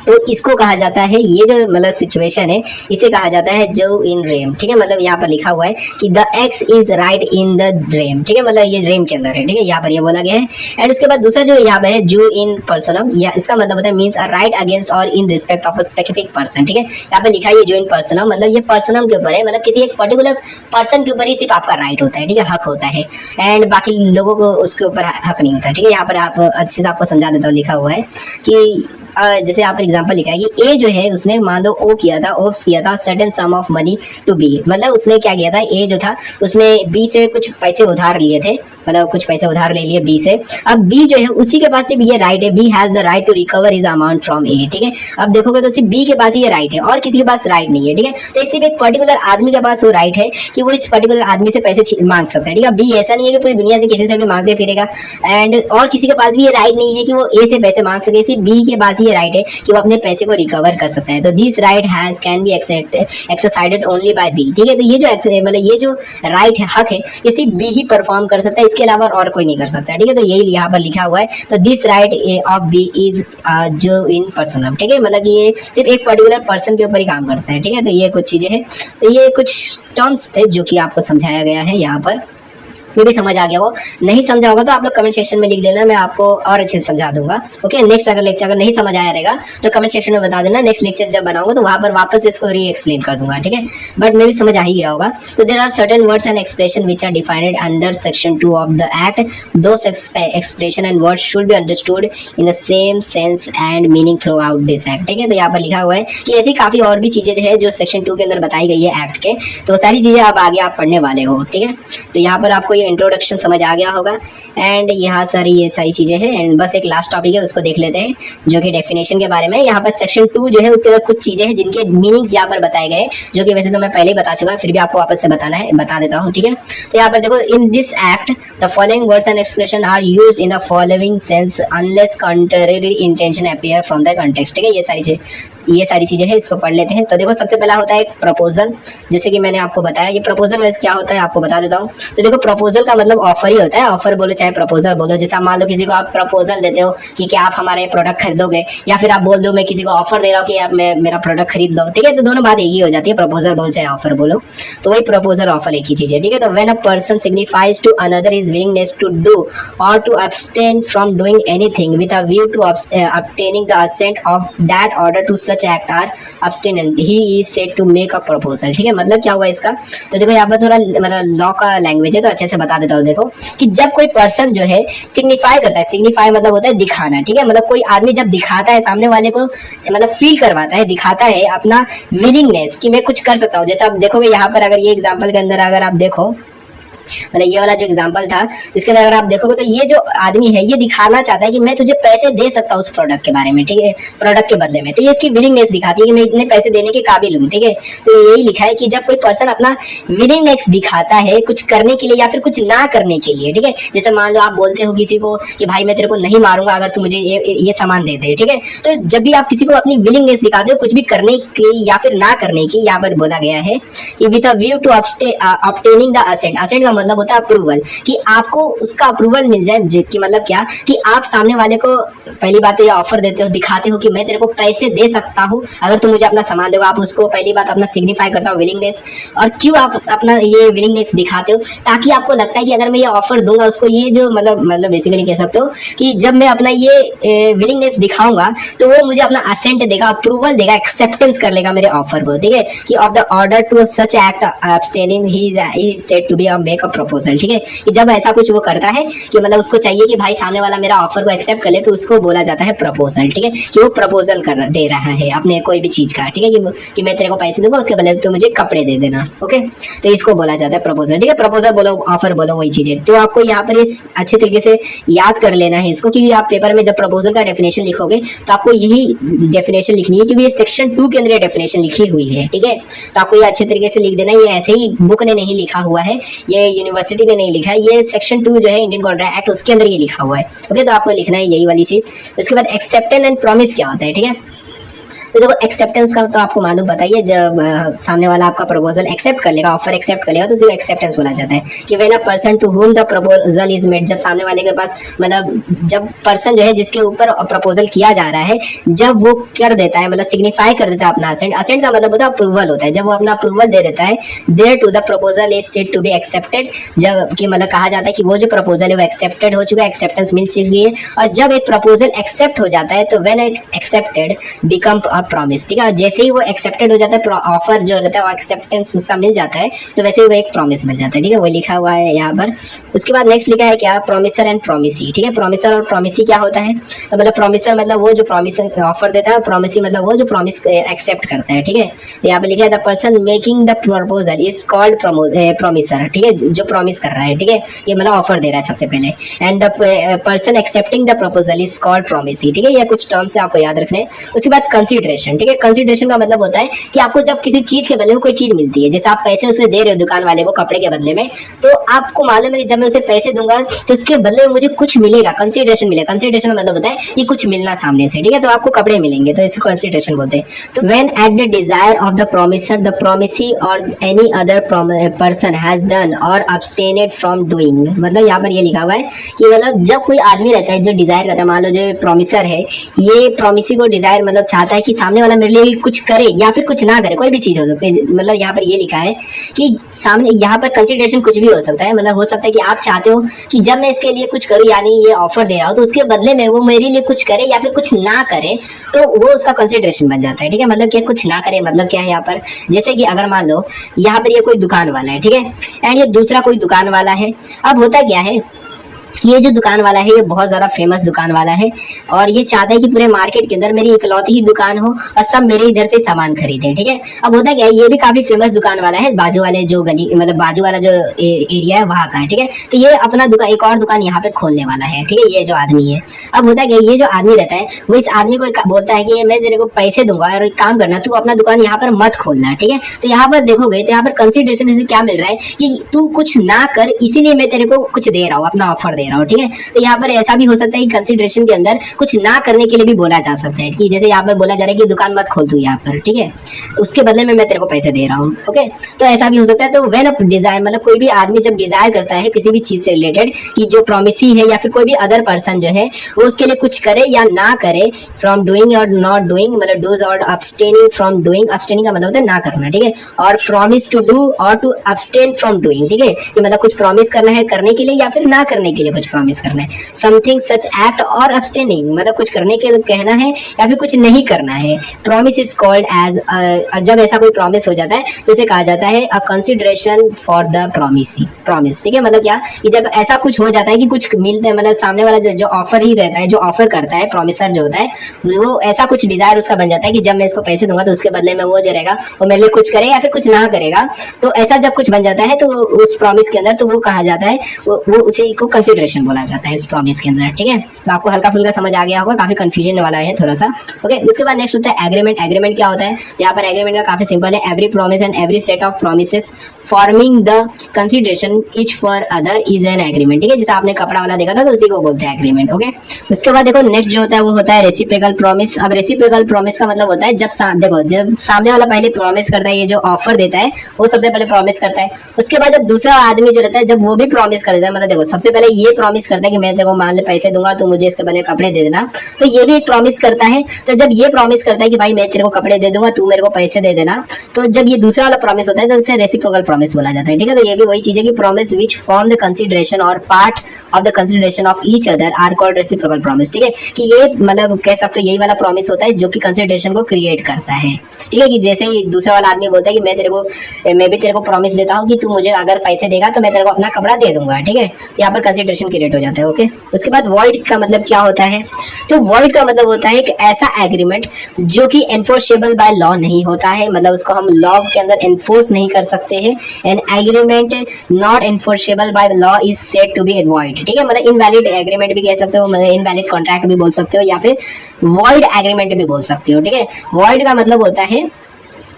Speaker 1: तो इसको कहा जाता है, ये जो मतलब सिचुएशन है इसे कहा जाता है जो इन रेम। ठीक है, मतलब यहाँ पर लिखा हुआ है कि the X is right in the rem. ठीक है, मतलब ये रेम के अंदर है। ठीक है, यहाँ पर ये बोला गया है। एंड उसके बाद दूसरा जो यहाँ पर है जो इन पर्सनम, या इसका मतलब होता है मींस अ राइट अगेंस्ट और in respect of a specific person. ठीक है, यहाँ पर लिखा है जो इन पर्सनम, मतलब ये पर्सनम के ऊपर है, मतलब किसी एक पर्टिकुलर पर्सन के ऊपर ही सिर्फ आपका राइट होता है। ठीक है, हक होता है एंड बाकी लोगों को उसके ऊपर हक नहीं होता। ठीक है, यहाँ पर आप अच्छे से आपको समझा देता हूँ। लिखा हुआ है कि जैसे यहाँ पर एग्जांपल लिखा है कि ए जो है उसने मान लो ओ किया था, ओफ किया था certain sum of money to B, मतलब उसने क्या किया था, ए जो था उसने बी से कुछ पैसे उधार लिए थे। मतलब कुछ पैसे उधार ले लिए बी से। अब बी जो है उसी के पास सिर्फ ये राइट है, B has the right to recover his amount from A, ठीक है। अब देखोगे तो सिर्फ बी के पास ये राइट है और किसी के पास राइट नहीं है, ठीक है। तो सिर्फ एक पर्टिकुलर आदमी के पास वो राइट है कि वो इस पर्टिकुलर आदमी से पैसे मांग सकता है, ठीक है। बी ऐसा नहीं है कि पूरी दुनिया से किसी से भी मांगते फिरेगा, एंड और किसी के पास भी ये राइट नहीं है कि वो ए से पैसे मांग सके, सिर्फ बी के पास ये राइट है कि वो अपने पैसे को रिकवर कर सकता है। तो this right has can be exercised only by B, ठीक है। तो ये जो मतलब ये जो राइट है, हक है, ये सिर्फ बी ही परफॉर्म कर सकता है, इसके अलावा और कोई नहीं कर सकता, ठीक है। तो यही यहाँ पर लिखा हुआ है। तो this right of B is जो इन पर्सन, ठीक है, मतलब ये सिर्फ एक पर्टिकुलर पर्सन के ऊपर ही काम करता है, ठीक है। तो ये कुछ चीजें हैं, तो ये कुछ टर्म्स थे जो कि आपको समझाया गया है यहाँ पर। ये भी समझ आ गया, वो नहीं समझा होगा तो आप लोग कमेंट सेक्शन में लिख देना, मैं आपको और अच्छे से समझा दूंगा। ओके, नेक्स्ट अगर लेक्चर अगर नहीं समझ आया रहेगा तो कमेंट सेक्शन में बता देना, नेक्स्ट लेक्चर जब बनाऊंगा तो वहां पर वापस इसको री एक्सप्लेन कर दूंगा, ठीक है। बट मे भी समझ आ ही गया होगा। तो there are certain words and expression which are defined under section 2 of the act. Those expression and words should be understood in the same sense and meaning throughout this act, ठीक है। तो यहाँ पर लिखा हुआ है कि ऐसी काफी और भी चीजें जो है जो सेक्शन 2 के अंदर बताई गई है एक्ट के, तो सारी चीजें आप आगे आप पढ़ने वाले हो, ठीक है। तो यहाँ पर आपको ये इंट्रोडक्शन समझ आ गया होगा, एंड यहाँ सारी ये सारी चीजें हैं, एंड बस एक लास्ट टॉपिक है उसको देख लेते हैं जो कि डेफिनेशन के बारे में। यहाँ पर सेक्शन 2 जो है उसके अंदर कुछ चीजें हैं जिनके मीनिंग्स यहाँ पर बताए गए, जो कि वैसे तो मैं पहले ही बता चुका, फिर भी आपको वापस से बता देता हूँ, ठीक है। तो यहाँ पर देखो, in this act the following words and expression are used in the following sense unless contrary intention appear from the context, ठीक है। ये सारी चीजें हैं, इसको पढ़ लेते हैं। तो देखो, सबसे पहला होता है प्रपोजल, जैसे कि मैंने आपको बताया। ये प्रपोजल वैसे क्या होता है आपको बता देता हूँ। तो देखो, प्रपोजल का मतलब ऑफर ही होता है, ऑफर बोलो चाहे प्रपोजल बोलो। जैसे आप मान लो किसी को आप प्रपोजल देते हो कि क्या आप हमारा ये प्रोडक्ट खरीदोगे, या फिर आप बोल दो मैं किसी को ऑफर दे रहा हूँ कि आप मेरा प्रोडक्ट खरीद लो, ठीक है। तो दोनों बात एक ही हो जाती है, प्रपोजल बोलो चाहे ऑफर बोलो, तो वही प्रपोजल ऑफर एक ही चीज है, ठीक है। तो when a person signifies to another his willingness to do or to abstain from doing anything with a view to obtaining the assent of that order to such act are abstinent, he is said to make a proposal, ठीक है। मतलब क्या हुआ इसका, तो देखो यहाँ पर थोड़ा मतलब लॉ का लैंग्वेज है तो अच्छे से बता देता हूँ। देखो कि जब कोई पर्सन जो है सिग्निफाई करता है, सिग्निफाई मतलब होता है दिखाना, ठीक है। मतलब कोई आदमी जब दिखाता है सामने वाले को, मतलब फील करवाता है, दिखाता है अपना विलिंगनेस कि मैं कुछ कर सकता हूँ। जैसे आप देखोगे यहाँ पर, अगर ये एग्जाम्पल के अंदर अगर आप देखो, मतलब ये वाला जो एग्जांपल था इसके अंदर अगर आप देखोगे तो ये जो आदमी है ये दिखाना चाहता है कि मैं तुझे पैसे दे सकता हूँ उस प्रोडक्ट के बारे में, ठीक है, प्रोडक्ट के बदले में। तो ये इसकी विलिंगनेस दिखाती है कि मैं इतने पैसे देने के काबिल हूँ, ठीक है। तो यही लिखा है कि जब कोई पर्सन अपना विलिंगनेस दिखाता है कुछ करने के लिए या फिर कुछ ना करने के लिए, ठीक है। जैसे मान लो आप बोलते हो किसी को कि भाई मैं तेरे को नहीं मारूंगा अगर तू मुझे ये सामान दे दे, ठीक है। तो जब भी आप किसी को अपनी विलिंगनेस दिखाते हो कुछ भी करने की या फिर ना करने की, यहाँ पर बोला गया है कि with a view to obtaining the assent. Assent का मतलब होता है अप्रूवल, कि आपको उसका अप्रूवल मिल जाए, कि मतलब क्या कि आप सामने वाले को पहली बात तो ये ऑफर देते हो, दिखाते हो कि मैं तेरे को पैसे दे सकता हूँ अगर तू मुझे अपना सामान देगा। आप उसको पहली बात अपना सिग्निफाई करता हो विलिंगनेस। और क्यों आप अपना ये विलिंगनेस दिखाते हो, ताकि आपको लगता है कि अगर मैं ये ऑफर दूंगा उसको, ये जो मतलब बेसिकली कह सकते हो कि जब मैं अपना ये विलिंगनेस दिखाऊंगा तो वो मुझे अपना असेंट देगा, अप्रूवल देगा, एक्सेप्टेंस कर लेगा मेरे ऑफर को, ठीक है। कि of the order to such act abstaining he is said to be a make a proposal, ठीक है। कि जब ऐसा कुछ वो करता है कि मतलब उसको चाहिए कि भाई सामने वाला मेरा ऑफर को एक्सेप्ट कर ले, तो उसको बोला जाता है प्रपोजल, ठीक है। कि वो प्रपोजल दे रहा है अपने कोई भी चीज का, ठीक है। कि मैं तेरे को पैसे दूंगा उसके बदले तो मुझे कपड़े दे देना, ओके। तो इसको बोला जाता है प्रपोजल, ठीक है। प्रपोजल बोलो, ऑफर बोलो, वही चीज है। तो आपको यहाँ पर इस अच्छे तरीके से याद कर लेना है इसको, क्योंकि आप पेपर में जब प्रपोजल का डेफिनेशन लिखोगे तो आपको यही डेफिनेशन लिखनी है, क्योंकि सेक्शन 2 के अंदर डेफिनेशन लिखी हुई है, ठीक है। तो आपको ये अच्छे तरीके से लिख देना। ये ऐसे ही बुक ने नहीं लिखा हुआ है, ये यूनिवर्सिटी ने नहीं लिखा है, ये सेक्शन 2 जो है इंडियन कॉन्ट्रैक्ट एक्ट उसके अंदर ये लिखा हुआ है, ओके। तो आपको लिखना है यही वाली चीज। उसके बाद एक्सेप्टेंस एंड प्रॉमिस क्या होता है, ठीक है। तो देखो एक्सेप्टेंस का तो आपको मालूम बताइए, जब सामने वाला आपका प्रपोजल एक्सेप्ट कर लेगा, ऑफर एक्सेप्ट कर लेगा, तो उसे एक्सेप्टेंस बोला जाता है। कि when a person to whom the proposal is made, जब सामने वाले के पास मतलब जब पर्सन जो है जिसके ऊपर प्रपोजल किया जा रहा है, जब वो कर देता है, मतलब सिग्निफाई कर देता है अपना असेंट। असेंट का मतलब होता है अप्रूवल होता है, जब वो अपना अप्रूवल दे देता है, thereto the proposal is said to be accepted. जब कि मतलब कहा जाता है कि वो जो प्रपोजल है वो एक्सेप्टेड हो चुका है, एक्सेप्टेंस मिल चुकी है। और जब एक प्रपोजल एक्सेप्ट हो जाता है तो when accepted become a promise, ठीक है। और जैसे ही वो एक्सेप्टेड हो जाता है, ऑफर जो रहता है वो एक्सेप्टेंस उसका मिल जाता है, तो वैसे ही वो एक प्रॉमिस बन जाता है, ठीक है। वो लिखा हुआ है यहाँ पर। उसके बाद नेक्स्ट लिखा है क्या, प्रोमिसर एंड प्रोमिसी, ठीक है। प्रोमिसर और प्रोमिसी क्या होता है, तो मतलब प्रोमिसर मतलब वो जो प्रॉमिस ऑफर देता है, प्रोमिसी मतलब वो जो प्रॉमिस एक्सेप्ट करता है, ठीक है। यहाँ पे लिखा है the person making the proposal is called promisor, ठीक है, जो प्रॉमिस कर रहा है, ठीक है, ये मतलब ऑफर दे रहा है सबसे पहले। And the person accepting the proposal is called promisee, ठीक है। ये कुछ टर्म्स है, आपको याद रखने हैं। उसके बाद कंसीडरेशन, ठीक है। कंसीडरेशन का मतलब होता है कि आपको जब किसी चीज के बदले में कोई चीज मिलती है, जैसे आप पैसे उसे दे रहे हो दुकान वाले को कपड़े के बदले में, तो आपको मालूम है जब मैं उसे पैसे दूंगा तो उसके बदले में मुझे कुछ मिलेगा, कंसीडरेशन मिलेगा। कंसीडरेशन का मतलब होता है कि कुछ मिलना सामने से, ठीक है, तो आपको कपड़े मिलेंगे, तो इसको कंसीडरेशन बोलते हैं। तो when at the desire of the promisor the promisee और any other person has done और अब्सटेनेड फ्रॉम डूइंग, मतलब यहाँ पर ये लिखा हुआ है कि मतलब जब कोई आदमी रहता है जो डिजायर करता है, मान लो जो प्रोमिसर है ये प्रोमिसी को डिजायर मतलब चाहता है कि सामने वाला मेरे लिए कुछ करे या फिर कुछ ना करे, कोई भी चीज हो सकती है। मतलब यहाँ पर ये लिखा है कि सामने यहाँ पर कंसीडरेशन कुछ भी हो सकता है, मतलब हो सकता है कि आप चाहते हो कि जब मैं इसके लिए कुछ करूँ, यानी ये ऑफर दे रहा हूँ, तो उसके बदले में वो मेरे लिए कुछ करे या फिर कुछ ना करे, तो वो उसका कंसीडरेशन बन जाता है, ठीक है। मतलब क्या कुछ ना करे मतलब क्या है यहाँ पर, जैसे कि अगर मान लो यहाँ पर ये कोई दुकान वाला है, ठीक है, एंड ये दूसरा कोई दुकान वाला है। अब होता क्या है कि ये जो दुकान वाला है ये बहुत ज्यादा फेमस दुकान वाला है और ये चाहता है कि पूरे मार्केट के अंदर मेरी इकलौती ही दुकान हो और सब मेरे इधर से सामान खरीदे, ठीक है। अब होता क्या है, ये भी काफी फेमस दुकान वाला है, बाजू वाले जो गली मतलब बाजू वाला जो एरिया है वहां का है, ठीक है। तो ये अपना दुकान एक और दुकान यहाँ पे खोलने वाला है, ठीक है, ये जो आदमी है। अब होता क्या, ये जो आदमी रहता है वो इस आदमी को बोलता है कि मैं तेरे को पैसे दूंगा और एक काम करना, तू अपना दुकान यहाँ पर मत खोलना, ठीक है। तो यहाँ पर देखोगे तो यहाँ पर कंसिडरेशन से क्या मिल रहा है कि तू कुछ ना कर, इसीलिए मैं तेरे को कुछ दे रहा हूँ, अपना ऑफर दे रहा हूँ, ठीक है। तो यहाँ पर ऐसा भी हो सकता है कि कंसीडरेशन के अंदर कुछ ना करने के लिए भी बोला जा सकता है, कि जैसे यहाँ पर बोला जा रहा है कि दुकान मत खोल तू यहाँ पर, ठीक है, उसके बदले में मैं तेरे को पैसे दे रहा हूँ, ओके। तो ऐसा भी हो सकता है। तो व्हेन अ डिजायर मतलब कोई भी आदमी जब डिजायर करता है किसी भी चीज से रिलेटेड कि जो प्रोमिसी है या फिर कोई भी अदर पर्सन जो है वो उसके लिए कुछ करे या ना करे, फ्रॉम डूइंग और नॉट डूइंग, मतलब डूज और अब्सटेनिंग फ्रॉम डूइंग, अब्सटेनिंग का मतलब होता है ना करना, ठीक है, और promise to do or to abstain from doing, ठीक है, कि मतलब कुछ प्रॉमिस करना है करने के लिए या फिर ना करने के लिए कुछ प्रॉमिस करना है। समथिंग सच एक्ट और अब्सटेनिंग मतलब कुछ करने के लिए कहना है या फिर कुछ नहीं करना है। प्रॉमिस इज कॉल्ड एज, जब ऐसा कोई प्रॉमिस हो जाता है तो इसे कहा जाता है a consideration for the promise, ठीक है। मतलब क्या कि जब ऐसा कुछ हो जाता है कि कुछ मिलता है, मतलब सामने वाला जो ऑफर ही रहता है, जो ऑफर करता है प्रॉमिसर जो होता है, वो ऐसा कुछ डिजायर उसका बन जाता है कि जब मैं इसको पैसे दूंगा तो उसके बदले में वो जो रहेगा वो मेरे लिए कुछ करे या फिर कुछ ना करेगा। तो ऐसा जब कुछ बन जाता है तो उस प्रॉमिस के अंदर तो वो कहा जाता है, वो उसे को कंसिडरेशन बोला जाता है इस प्रॉमिस के अंदर, ठीक है। तो आपको हल्का फुल्का समझ आ गया होगा, काफी कंफ्यूजन वाला है थोड़ा सा, ओके। उसके बाद नेक्स्ट होता है एग्रीमेंट। एग्रीमेंट क्या होता है, यहाँ पर एग्रीमेंट का काफी सिंपल है, every promise and every set of promises forming the consideration each for other is an agreement, ठीक है। जैसे आपने कपड़ा वाला देखा था तो उसी को बोलते हैं एग्रीमेंट, ओके। उसके बाद देखो नेक्स्ट जो होता है वो होता है रेसिप्रोकल प्रॉमिस। अब रेसिप्रोकल प्रॉमिस का मतलब होता है जब देखो जब सामने वाला पहले प्रॉमिस करता है, ये जो ऑफर देता है वो सबसे पहले प्रॉमिस करता है, उसके बाद जब दूसरा आदमी जो रहता है जब वो भी प्रॉमिस कर देता है, मतलब देखो सबसे पहले ये प्रॉमिस करता है कि मैं तेरे को मान ले पैसे दूंगा तो मुझे इसके बदले कपड़े दे देना, तो ये भी एक प्रॉमिस करता है। तो जब ये प्रॉमिस करता है कि भाई मैं तेरे को कपड़े दे दूंगा तू मेरे को पैसे दे देना, तो जब ये दूसरा वाला प्रॉमिस होता है तो उसे रेसिप्रोकल प्रॉमिस बोला जाता है, ठीक है। तो ये भी वही चीज है कि promise which form the consideration और part of the consideration of each other are called reciprocal promise, ठीक है। कि ये मतलब कह सकते हो यही वाला प्रॉमिस होता है जो कि कंसिडरेशन को क्रिएट करता है, ठीक है। कि जैसे ही दूसरा वाला आदमी बोलता है कि मैं भी तेरे को प्रॉमिस देता हूँ कि तू मुझे अगर पैसे देगा तो मैं तेरे को अपना कपड़ा दे दूंगा, ठीक है। तो यहाँ पर कंसिडरेशन क्रिएट हो जाता है, ओके। उसके बाद वॉइड का मतलब क्या होता है, तो वॉइड का मतलब होता है एक ऐसा एग्रीमेंट जो कि एनफोर्सेबल बाय लॉ नहीं होता है, मतलब उसको हम लॉ के अंदर एनफोर्स नहीं कर सकते हैं। An agreement not enforceable by law is said to be void, ठीक है। मतलब इनवैलिड एग्रीमेंट भी कह सकते हो, मतलब इनवैलिड कॉन्ट्रैक्ट भी बोल सकते हो या फिर वॉइड एग्रीमेंट भी बोल सकते हो, ठीक है। वॉइड का मतलब होता है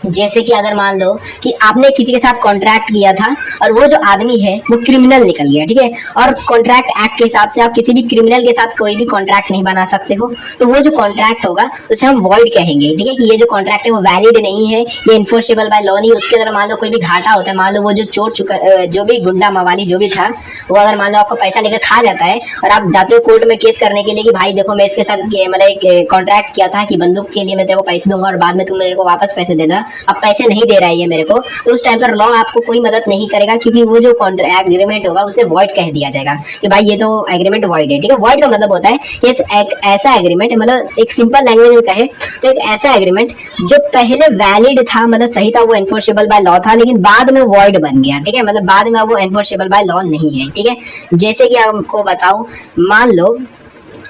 Speaker 1: जैसे कि अगर मान लो कि आपने किसी के साथ कॉन्ट्रैक्ट किया था और वो जो आदमी है वो क्रिमिनल निकल गया, ठीक है, और कॉन्ट्रैक्ट एक्ट के हिसाब से आप किसी भी क्रिमिनल के साथ कोई भी कॉन्ट्रैक्ट नहीं बना सकते हो, तो वो जो कॉन्ट्रैक्ट होगा उसे हम वॉइड कहेंगे, ठीक है। कि ये जो कॉन्ट्रैक्ट है वो वैलिड नहीं है, ये इन्फोर्सेबल बाय लॉ नहीं। उसके अंदर मान लो कोई भी घाटा होता है, मान लो वो जो चोर जो भी गुंडा मवाली जो भी था वो अगर मान लो आपको पैसा लेकर खा जाता है और आप जाते हो कोर्ट में केस करने के लिए कि भाई देखो मैं इसके साथ मतलब एक कॉन्ट्रैक्ट किया था कि बंदूक के लिए मैं तेरे को पैसे दूंगा और बाद में तुम मेरे को वापस पैसे देना, अब पैसे नहीं दे रहा है ये मेरे को, तो उस टाइम पर लॉ आपको कोई मदद नहीं करेगा, क्योंकि वो जो एग्रीमेंट होगा उसे वॉइड कह दिया जाएगा कि भाई ये तो एग्रीमेंट वॉइड है। ठीक है, वॉइड का मतलब होता है कि एक ऐसा एग्रीमेंट, मतलब एक सिंपल लैंग्वेज में कहे तो एक ऐसा एग्रीमेंट जो पहले वैलिड था, मतलब सही था, वो एनफोर्सेबल बाय लॉ था, लेकिन बाद में वॉइड बन गया। ठीक है, मतलब बाद में वो एनफोर्सेबल बाय लॉ नहीं है। ठीक है, जैसे कि आपको बताऊं, मान लो,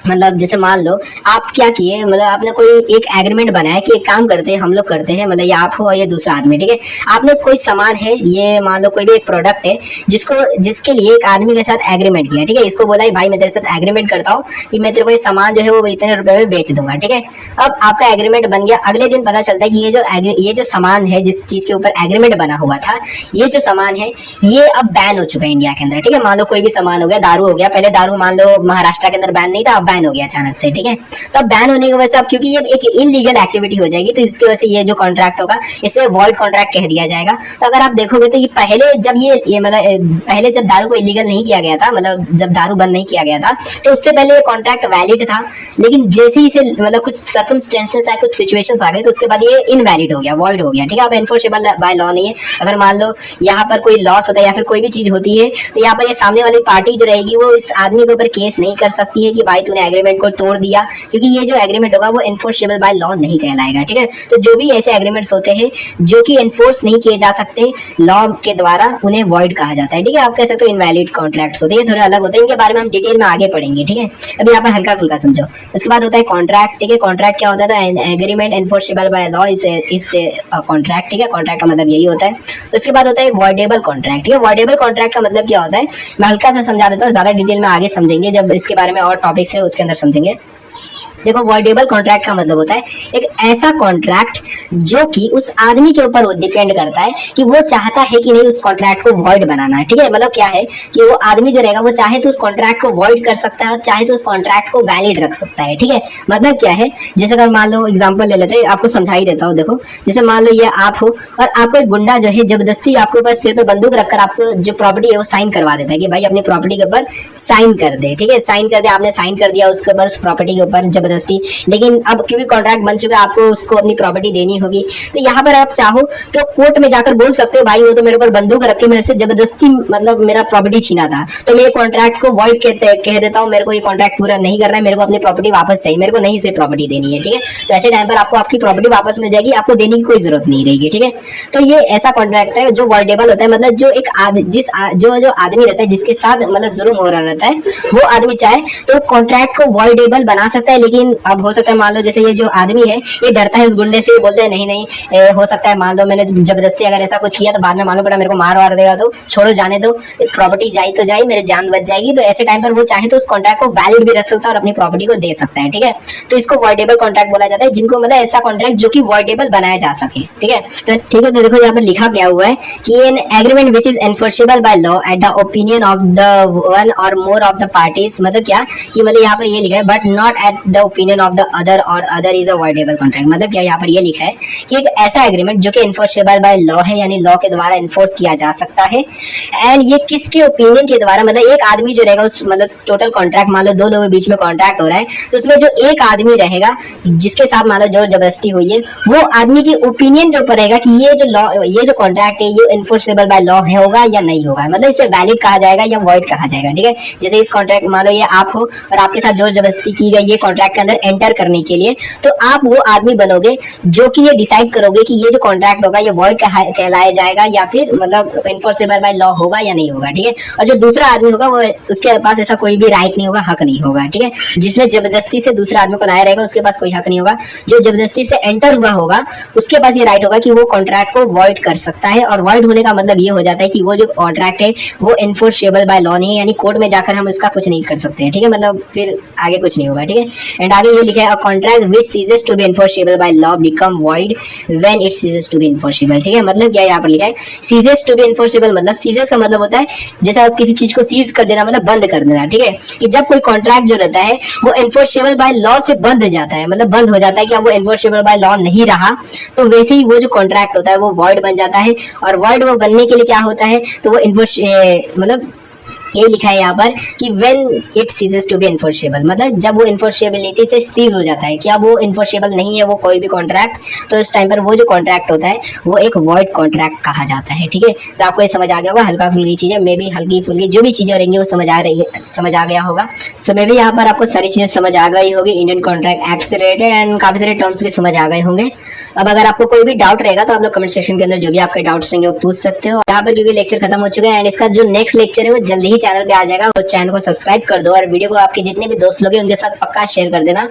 Speaker 1: मतलब जैसे मान लो आप क्या किए, मतलब आपने कोई एक एग्रीमेंट बनाया कि एक काम करते हैं, हम लोग करते हैं, मतलब ये आप हो और ये दूसरा आदमी। ठीक है, आपने कोई सामान है, ये मान लो कोई भी एक प्रोडक्ट है जिसके लिए एक आदमी के साथ एग्रीमेंट किया। ठीक है, इसको बोला भाई मैं तेरे साथ एग्रीमेंट करता हूँ कि मैं तेरे को ये सामान जो है वो इतने रुपए में बेच दूंगा। ठीक है, अब आपका एग्रीमेंट बन गया, अगले दिन पता चलता है कि ये जो सामान है, जिस चीज के ऊपर एग्रीमेंट बना हुआ था, ये जो सामान है ये अब बैन हो चुका है इंडिया के अंदर। ठीक है, मान लो कोई भी सामान हो गया, दारू हो गया, पहले दारू मान लो महाराष्ट्र के अंदर बैन नहीं था, अब बैन हो गया अचानक से। ठीक है, तो अब बैन होने की वजह से, अब क्योंकि ये एक इलीगल एक्टिविटी हो जाएगी, तो इसकी वजह से ये जो कॉन्ट्रैक्ट होगा इसे वॉइड कॉन्ट्रैक्ट कह दिया जाएगा। तो अगर आप देखोगे तो ये पहले जब ये मतलब पहले जब दारू को इलीगल नहीं किया गया था, मतलब जब दारू बंद नहीं किया गया था, तो उससे पहले ये कॉन्ट्रैक्ट वैलिड था, लेकिन जैसे ही इसे मतलब कुछ सर्कमस्टेंसेस आए, कुछ सिचुएशंस आ गए, तो उसके बाद ये इनवैलिड हो गया, वॉइड हो गया। ठीक है, अब एनफोर्सेबल बाय लॉ नहीं है। अगर मान लो यहाँ पर कोई लॉस होता है या फिर कोई भी चीज होती है, तो यहाँ पर ये सामने वाली पार्टी जो रहेगी वो इस आदमी के ऊपर केस नहीं कर सकती है कि भाई तूने एग्रीमेंट को तोड़ दिया, क्योंकि ये जो एग्रीमेंट होगा वो एनफोर्सेबल बाय लॉ नहीं कहलाएगा। ठीक है, तो जो भी ऐसे एग्रीमेंट्स होते हैं जो कि एनफोर्स नहीं किए जा सकते लॉ के द्वारा, उन्हें वॉइड कहा जाता है। ठीक है, आप कह सकते हो इनवैलिड कॉन्ट्रैक्ट्स होते हैं, थोड़े अलग होते हैं, इनके बारे में हम डिटेल में आगे पढ़ेंगे। ठीक है, अभी यहाँ पर हल्का फुल्का समझो। उसके बाद होता है कॉन्ट्रैक्ट। ठीक है, कॉन्ट्रैक्ट क्या होता है? तो एग्रीमेंट एनफोर्सेबल बाय लॉ इससे कॉन्ट्रैक्ट। ठीक है, कॉन्ट्रैक्ट का मतलब यही होता है। उसके बाद होता है वॉइडेबल कॉन्ट्रैक्ट। ठीक है, वॉइडेबल कॉन्ट्रैक्ट का मतलब क्या होता है, मैं हल्का सा समझा देता हूँ, ज्यादा डिटेल में आगे समझेंगे जब इसके बारे में और टॉपिक्स है उसके अंदर समझेंगे। देखो, वॉइडेबल कॉन्ट्रैक्ट का मतलब होता है एक ऐसा कॉन्ट्रैक्ट जो कि उस आदमी के ऊपर डिपेंड करता है कि वो चाहता है कि नहीं उस कॉन्ट्रैक्ट को वॉइड बनाना है। ठीक है, मतलब क्या है कि वो आदमी जो रहेगा वो चाहे तो उस कॉन्ट्रैक्ट को वॉइड कर सकता है और चाहे तो उस कॉन्ट्रैक्ट को वैलिड रख सकता है। ठीक है, मतलब क्या है, जैसे अगर मान लो एग्जाम्पल ले लेते हैं, आपको समझा ही देता हूँ। देखो, जैसे मान लो ये आप हो और आपको एक गुंडा जो है जबरदस्ती आपके ऊपर सिर पे बंदूक रखकर आपको जो प्रॉपर्टी है वो साइन करवा देता है कि भाई अपनी प्रॉपर्टी के ऊपर साइन कर दे। ठीक है, साइन कर दे, आपने साइन कर दिया उसके ऊपर, उस प्रॉपर्टी के ऊपर जबरदस्ती, लेकिन अब क्योंकि कॉन्ट्रैक्ट बन चुका है, आपको उसको अपनी प्रॉपर्टी देनी होगी, तो यहाँ पर आप चाहो तो कोर्ट में जाकर बोल सकते हो भाई वो तो मेरे ऊपर बंदूक रख के मेरे से जबरदस्ती मतलब मेरा प्रॉपर्टी छीना था, तो मैं कॉन्ट्रैक्ट को वॉइड कह देता हूँ, मेरे को ये कॉन्ट्रैक्ट पूरा नहीं करना है, मेरे को अपनी प्रॉपर्टी वापस चाहिए, मेरे को नहीं से प्रॉपर्टी देनी है। ठीक है, तो ऐसे टाइम पर आपको आपकी प्रॉपर्टी वापस मिल जाएगी, आपको देने की कोई जरूरत नहीं रहेगी। ठीक है, तो ये ऐसा कॉन्ट्रैक्ट है जो वॉइडेबल होता है, मतलब जो एक जो आदमी रहता है जिसके साथ मतलब जुर्म हो रहा रहता है, वो आदमी चाहे तो कॉन्ट्रैक्ट को वॉइडेबल बना सकता है। लेकिन अब हो सकता है मान लो जैसे ये जो आदमी है ये डरता है उस गुंडे से, बोलते हैं नहीं नहीं हो सकता है मान लो मैंने जबरदस्ती अगर ऐसा कुछ किया तो बाद में मालूम पड़ा मेरे को मार वार देगा, तो छोड़ो जाने दो, प्रॉपर्टी जाई तो जाए, मेरी जान बच जाएगी। तो ऐसे टाइम पर वो चाहे तो उस कॉन्ट्रैक्ट को वैलिड भी रख सकता है और अपनी प्रॉपर्टी को दे सकता है। ठीक है, तो इसको वॉइडेबल कॉन्ट्रैक्ट बोला जाता है, जिनको मतलब ऐसा कॉन्ट्रैक्ट जो कि वॉइडेबल बनाया जा सके। ठीक है, तो ठीक है, तो देखो यहाँ पर लिखा गया हुआ है कि an agreement which is enforceable by law at the opinion of the one और मोर ऑफ द पार्टीज, मतलब क्या कि मतलब यहाँ पर ये लिखा है but not at the opinion of the other और other is a voidable contract. मतलब क्या यहाँ पर ये लिखा है कि एक ऐसा एग्रीमेंट जो कि एनफोर्सेबल बाय लॉ है, यानी लॉ के द्वारा एनफोर्स किया जा सकता है, एंड ये किसके ओपिनियन के द्वारा, मतलब एक आदमी जो रहेगा उस मतलब टोटल कॉन्ट्रैक्ट मान लो दो लोगों के बीच में कॉन्ट्रैक्ट हो रहा है, तो उसमें जो एक आदमी रहेगा जिसके साथ मान लो जो जबरदस्ती हुई है, वो आदमी की ओपिनियन के ऊपर रहेगा कि ये जो कॉन्ट्रैक्ट है ये एनफोर्सेबल बाय लॉ होगा या नहीं होगा, मतलब इसे वैलिड कहा जाएगा या वॉइड कहा जाएगा। ठीक है, जैसे इस कॉन्ट्रैक्ट मान लो ये आप हो और आपके साथ जोर जबरदस्ती की गई है कॉन्ट्रैक्ट के अंदर एंटर करने के लिए, तो आप वो आदमी बनोगे जो कि ये डिसाइड करोगे कि ये जो कॉन्ट्रैक्ट होगा ये वॉइड कहलाया जाएगा या फिर मतलब एनफोर्सेबल बाय लॉ होगा या नहीं होगा। ठीक है, और जो दूसरा आदमी होगा वो उसके पास ऐसा कोई भी राइट नहीं होगा, हक नहीं होगा। ठीक है, जिसने जबरदस्ती से दूसरे आदमी को लाया रहेगा उसके पास कोई हक नहीं होगा, जो जबरदस्ती से एंटर हुआ होगा उसके पास ये राइट होगा कि वो कॉन्ट्रैक्ट को वॉइड कर सकता है। और वॉइड होने का मतलब ये हो जाता है कि वो जो कॉन्ट्रैक्ट है वो एनफोर्सेबल बाय लॉ नहीं है, यानी कोर्ट में जाकर हम उसका कुछ नहीं कर सकते हैं। ठीक है, मतलब फिर आगे कुछ नहीं होगा। ठीक है, एंड आगे ये लिखा है a contract which ceases to be enforceable by law become void when it ceases to be enforceable. ठीक है, मतलब क्या यहाँ पर लिखा है सीजेस टू बी एनफोर्सेबल, मतलब सीजेस का मतलब होता है जैसे आप किसी चीज को सीज कर देना, मतलब बंद कर देना। ठीक है, कि जब कोई कॉन्ट्रैक्ट जो रहता है वो एनफोर्सेबल बाय लॉ से बंद जाता है, मतलब बंद हो जाता है कि अब वो एनफोर्सेबल बाय लॉ नहीं रहा, तो वैसे ही वो जो कॉन्ट्रैक्ट होता है वो वॉइड बन जाता है। और वॉइड वो बनने के लिए क्या होता है, तो वो मतलब ये लिखा है यहाँ पर कि when it ceases to be enforceable, मतलब जब वो इन्फोर्सेबिलिटी से सीज हो जाता है कि अब वो इन्फोर्सेबल नहीं है वो कोई भी कॉन्ट्रैक्ट, तो इस टाइम पर वो जो कॉन्ट्रैक्ट होता है वो एक वॉइड कॉन्ट्रैक्ट कहा जाता है। ठीक है, तो आपको ये समझ आ गया होगा, हल्का फुल्की चीजें, मे भी हल्की फुल्की जो भी चीजें रहेंगी वो समझ आ गया होगा। सो मे भी यहाँ पर आपको सारी चीजें समझ आ गई होगी, इंडियन कॉन्ट्रैक्ट एक्ट से रिलेटेड, एंड काफी सारे टर्म्स भी समझ आ गए होंगे। अब अगर आपको कोई भी डाउट रहेगा तो आप लोग कमेंट सेक्शन के अंदर जो भी आपके डाउट्स रहेंगे वो पूछ सकते हो। यहाँ पर क्योंकि लेक्चर खत्म हो चुका है एंड इसका जो नेक्स्ट लेक्चर है वो जल्दी ही चैनल पे आ जाएगा, तो चैनल को सब्सक्राइब कर दो और वीडियो को आपके जितने भी दोस्त लोग हैं उनके साथ पक्का शेयर कर देना।